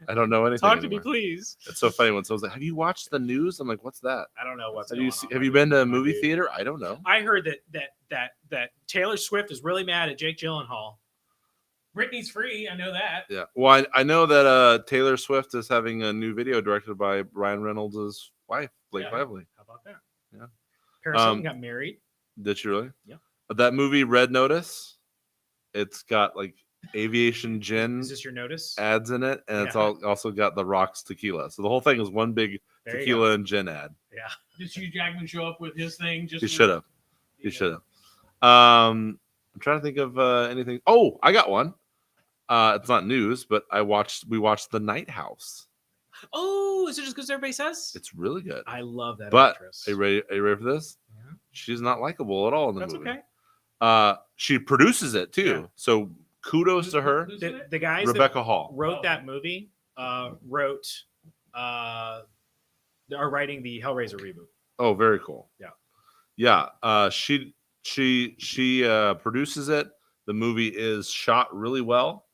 I don't know anything. Talk to me, anymore. please. It's so funny when someone's like, "Have you watched the news?" I'm like, "What's that?" I don't know what's Have going you on. have you been to a movie theater? I don't know. I heard that Taylor Swift is really mad at Jake Gyllenhaal. Britney's free. I know that. Yeah. Well, I know that Taylor Swift is having a new video directed by Ryan Reynolds' wife, Blake Yeah. Lively. How about that? Yeah. Paris Hilton got married. Did she really? Yeah. That movie Red Notice, it's got like aviation gin Is this your notice? ads in it, and it's Yeah. also got the Rocks tequila. So the whole thing is one big There you tequila and gin ad. Yeah. Did Hugh Jackman show up with his thing? Just He with- should have. He Yeah. should have. I'm trying to think of anything. Oh, I got one. It's not news, but we watched The Night House. Oh, is it just because everybody says? It's really good. I love that But actress. are you ready for this? Yeah. She's not likable at all in the That's movie. okay. She produces it too. Yeah. So kudos to her. Who's in it? The guys Rebecca that Hall. wrote Oh. that movie wrote are writing the Hellraiser reboot. Oh, very cool. Yeah. Yeah. She produces it. The movie is shot really well.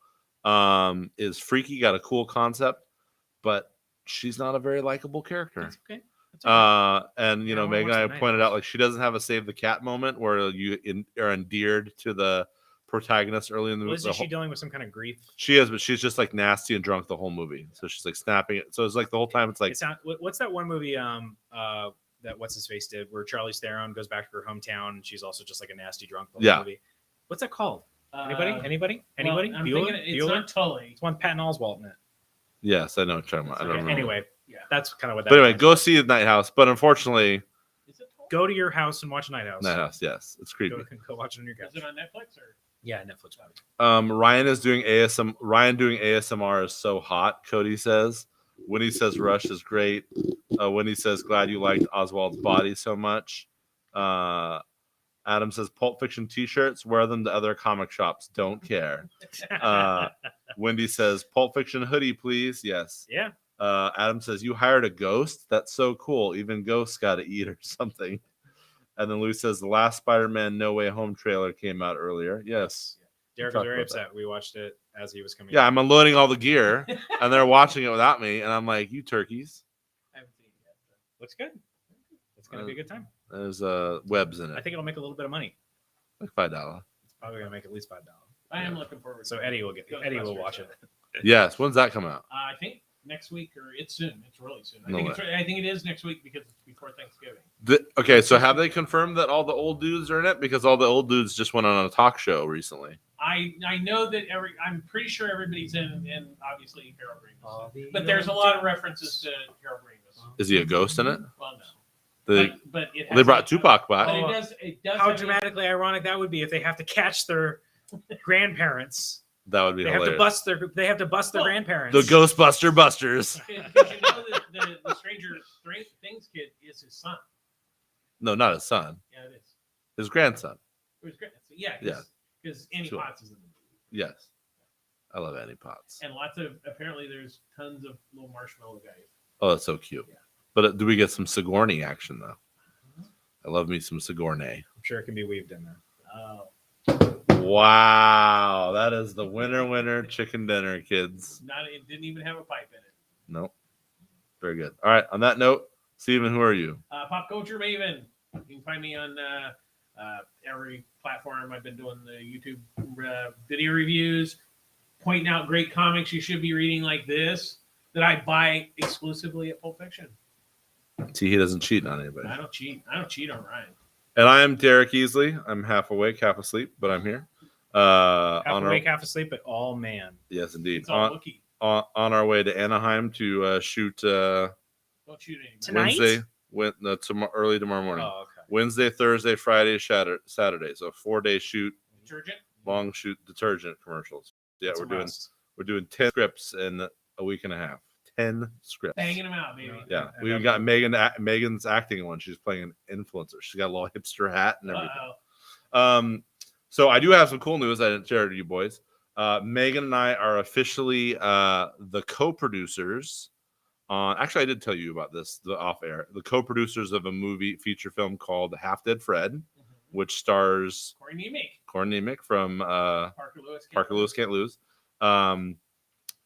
Is freaky, got a cool concept, but she's not a very likable character. That's okay. That's okay. And Yeah, I wanna Megan watch and I The have Night pointed House. out, like, she doesn't have a save the cat moment where are endeared to the protagonist early in the Well, movie. isn't she dealing with some kind of grief? She is, but she's just like nasty and drunk the whole movie. So she's like snapping it. So it's like the whole time it's like, What's that one movie that what's his face did where Charlize Theron goes back to her hometown and she's also just like a nasty drunk the whole Yeah. movie? What's that called? Anybody? Well, Anybody? I'm Bueller? thinking it's Bueller? not Tully. It's one Patton Oswalt in it. yes, I know. I don't Okay, remember. anyway, Yeah. that's kind of what that. But anyway, is. go see The Night House. But unfortunately, Is it Tully? Go to your house and watch Night House. Night House, yes, it's creepy. Go watch it on your couch. Is it on Netflix or? Yeah, Netflix. Ryan is doing ASM. Ryan doing ASMR is so hot. Cody says. When he says Rush is great. When he says glad you liked Oswald's body so much. Adam says Pulp Fiction T-shirts. Wear them to other comic shops. Don't care. Wendy says Pulp Fiction hoodie, please. Yes. Yeah. Adam says, "You hired a ghost? That's so cool. Even ghosts got to eat or something." And then Lou says, "The last Spider-Man No Way Home trailer came out earlier." Yes. Derek was very upset. We watched it as he was coming. Yeah, out. I'm unloading all the gear, and they're watching it without me, and I'm like, "You turkeys." I haven't seen it yet. Looks good. It's gonna be a good time. There's webs in I it, think it'll make a little bit of money. like $5. It's probably gonna make at least $5. I am looking forward. So to Eddie will watch it. Yes. When's that come out? I think next week, or it's soon. It's really soon. I No think way. I think it is next week because it's before Thanksgiving. Okay, so have they confirmed that all the old dudes are in it? Because all the old dudes just went on a talk show recently. I know that I'm pretty sure everybody's in, and obviously Harold Ramis. But there's a lot of references to Harold Ramis. Is he a ghost in it? Well, no. They But it they brought Tupac But back. it does. How have dramatically ironic that would be if they have to catch their grandparents. That would be They have to hilarious. bust their Well, grandparents. The Ghostbuster Busters. Because you know that the Stranger Things kid is his son. No, not his son. Yeah, it is. His grandson. It was great. Yeah, Yeah. because Annie Sure. Potts is in the movie. Yes. I love Annie Potts. And apparently there's tons of little marshmallow guys. Oh, that's so cute. Yeah. But do we get some Sigourney action, though? I love me some Sigourney. I'm sure it can be weaved in there. Oh, Wow. That is the winner chicken dinner, kids. it didn't even have a pipe in it. Nope. Very good. All right. On that note, Steven, who are you? Pop Culture Maven. You can find me on every platform. I've been doing the YouTube video reviews, pointing out great comics you should be reading like this that I buy exclusively at Pulp Fiction. See, he doesn't cheat on anybody. I don't cheat. I don't cheat on Ryan. And I am Derek Easley. I'm half awake, half asleep, but I'm here. Half On awake, half asleep, but all man. Yes, indeed. It's all Wookiee. On our way to Anaheim to shoot Don't shoot anymore. Tonight? Wednesday, early tomorrow morning. Oh, okay. Wednesday, Thursday, Friday, Saturday. So 4-day shoot, Detergent? long shoot detergent commercials. Yeah, That's a we're must. doing 10 scripts in a week and a half. 10 scripts. Banging them out, baby. Yeah, And we even got Megan's acting one. She's playing an influencer. She's got a little hipster hat and everything. Uh-oh. So I do have some cool news I didn't share to you boys. Megan and I are officially the co-producers on. Actually, I did tell you about this off air. The co-producers of a feature film called Half Dead Fred, which stars Corey Nemec from Parker Lewis Can't Lose.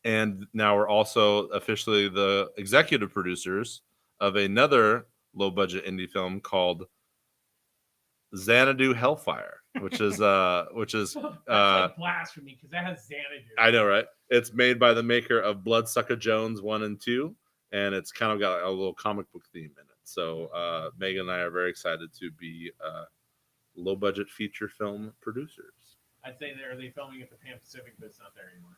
And now we're also officially the executive producers of another low-budget indie film called Xanadu Hellfire, which is That's like blasphemy because that has Xanadu. I know, right? It's made by the maker of Bloodsucker Jones 1 and 2, and it's kind of got a little comic book theme in it. So Megan and I are very excited to be low-budget feature film producers. I'd say are they filming at the Pan Pacific, but it's not there anymore.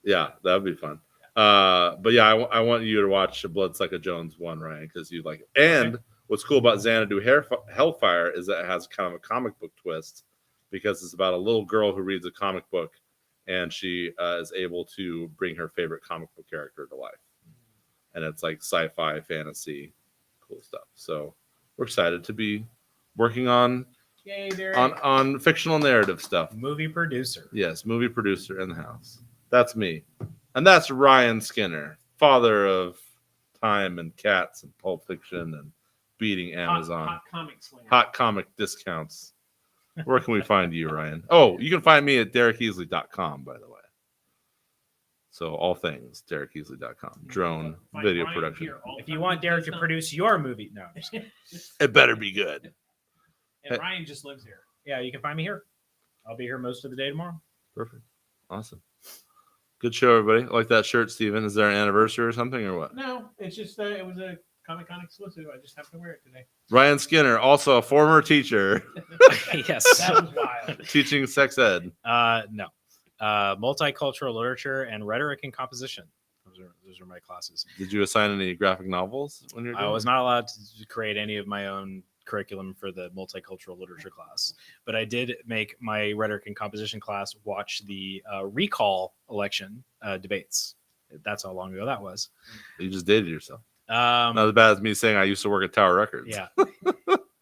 Yeah, that would be fun. But yeah, I want you to watch Bloodsucker Jones 1, Ryan, because you like it. And what's cool about Xanadu Hellfire is that it has kind of a comic book twist because it's about a little girl who reads a comic book and she is able to bring her favorite comic book character to life. And it's like sci-fi, fantasy, cool stuff. So we're excited to be working on Yay, Derek. on fictional narrative stuff. Movie producer. Yes, movie producer in the house. That's me. And that's Ryan Skinner, father of Time and Cats and Pulp Fiction and beating Amazon. Hot comic slinger. Hot comic discounts. Where can we find you, Ryan? Oh, you can find me at DerekEasley.com, by the way. So all things DerekEasley.com. Drone, Find video Ryan production. here all the If you time. want Derek to He's not- produce your movie, no. I'm just kidding. It better be good. And Ryan just lives here. Yeah, you can find me here. I'll be here most of the day tomorrow. Perfect. Awesome. Good show, everybody. I like that shirt, Steven. Is there an anniversary or something or what? No, it's just it was a Comic-Con exclusive. I just have to wear it today. Ryan Skinner, also a former teacher Yes. That was wild. teaching sex ed. No. Multicultural literature and rhetoric and composition. Those are my classes. Did you assign any graphic novels when you were I doing was not allowed to create any of my own curriculum for the multicultural literature class, but I did make my rhetoric and composition class watch the recall election debates. That's how long ago that was. You just dated yourself. Not as bad as me saying I used to work at Tower Records. Yeah.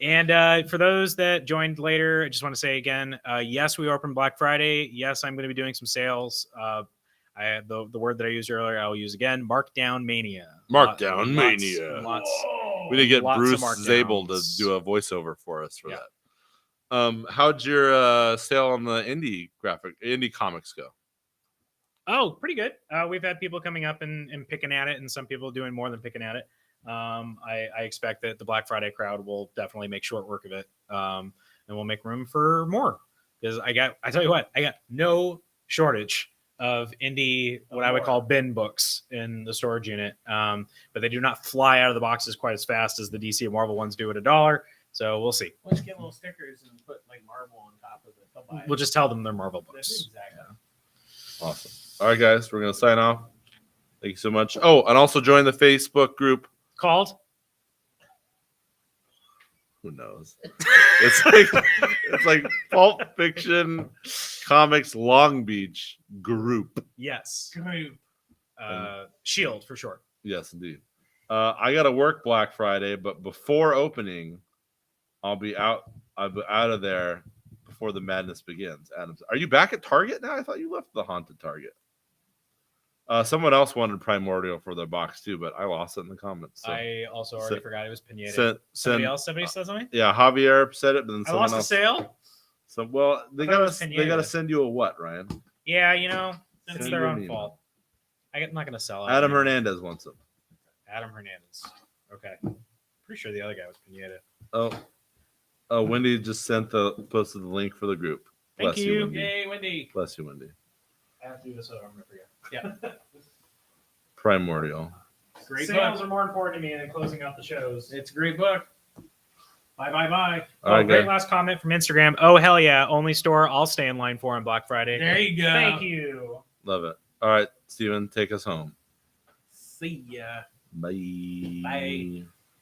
And for those that joined later, I just want to say again, yes, we opened Black Friday. Yes, I'm going to be doing some sales. The word that I used earlier, I'll use again. Markdown mania. Markdown mania. We need to get lots of Bruce markdowns. Zabel to do a voiceover for us for Yeah. that. How'd your sale on the indie comics go? Oh, pretty good. We've had people coming up and picking at it, and some people doing more than picking at it. I expect that the Black Friday crowd will definitely make short work of it, and we'll make room for more. Because I tell you what, I got no shortage of indie, what I would call bin books in the storage unit. But they do not fly out of the boxes quite as fast as the DC and Marvel ones do at $1. So we'll see. Let's get little stickers and put like Marvel on top of it. They'll buy it. We'll just tell them they're Marvel books. Exactly. Awesome. All right, guys, we're gonna sign off. Thank you so much. Oh, and also join the Facebook group Called? Who knows? It's like Pulp Fiction Comics Long Beach group. Yes. Group. Shield for short. Yes, indeed. I got to work Black Friday, but before opening, I'll be out of there before the madness begins. Adams, are you back at Target now? I thought you left the haunted Target. Someone else wanted Primordial for their box too, but I lost it in the comments. So. I also already forgot it was Pineda. Somebody said something? Yeah, Javier said it, but then I someone lost else. the sale? So they thought it was Pineda. gotta send you a what, Ryan? Yeah, it's Send their you own an email. fault. I'm not going to sell it. Adam Hernandez wants them. Adam Hernandez. Okay. Pretty sure the other guy was Pineda. Oh, Wendy just posted the link for the group. Thank Bless you. Wendy. Yay, Wendy. Bless you, Wendy. I have to do this so I'm going to forget. Yeah. Primordial. Great Sales book. are more important to me than closing out the shows. It's a great book. Bye, bye, bye. All right, great guys. last comment from Instagram. Oh, hell yeah. Only store I'll stay in line for on Black Friday. There you go. Thank you. Love it. All right, Steven, take us home. See ya. Bye. Bye.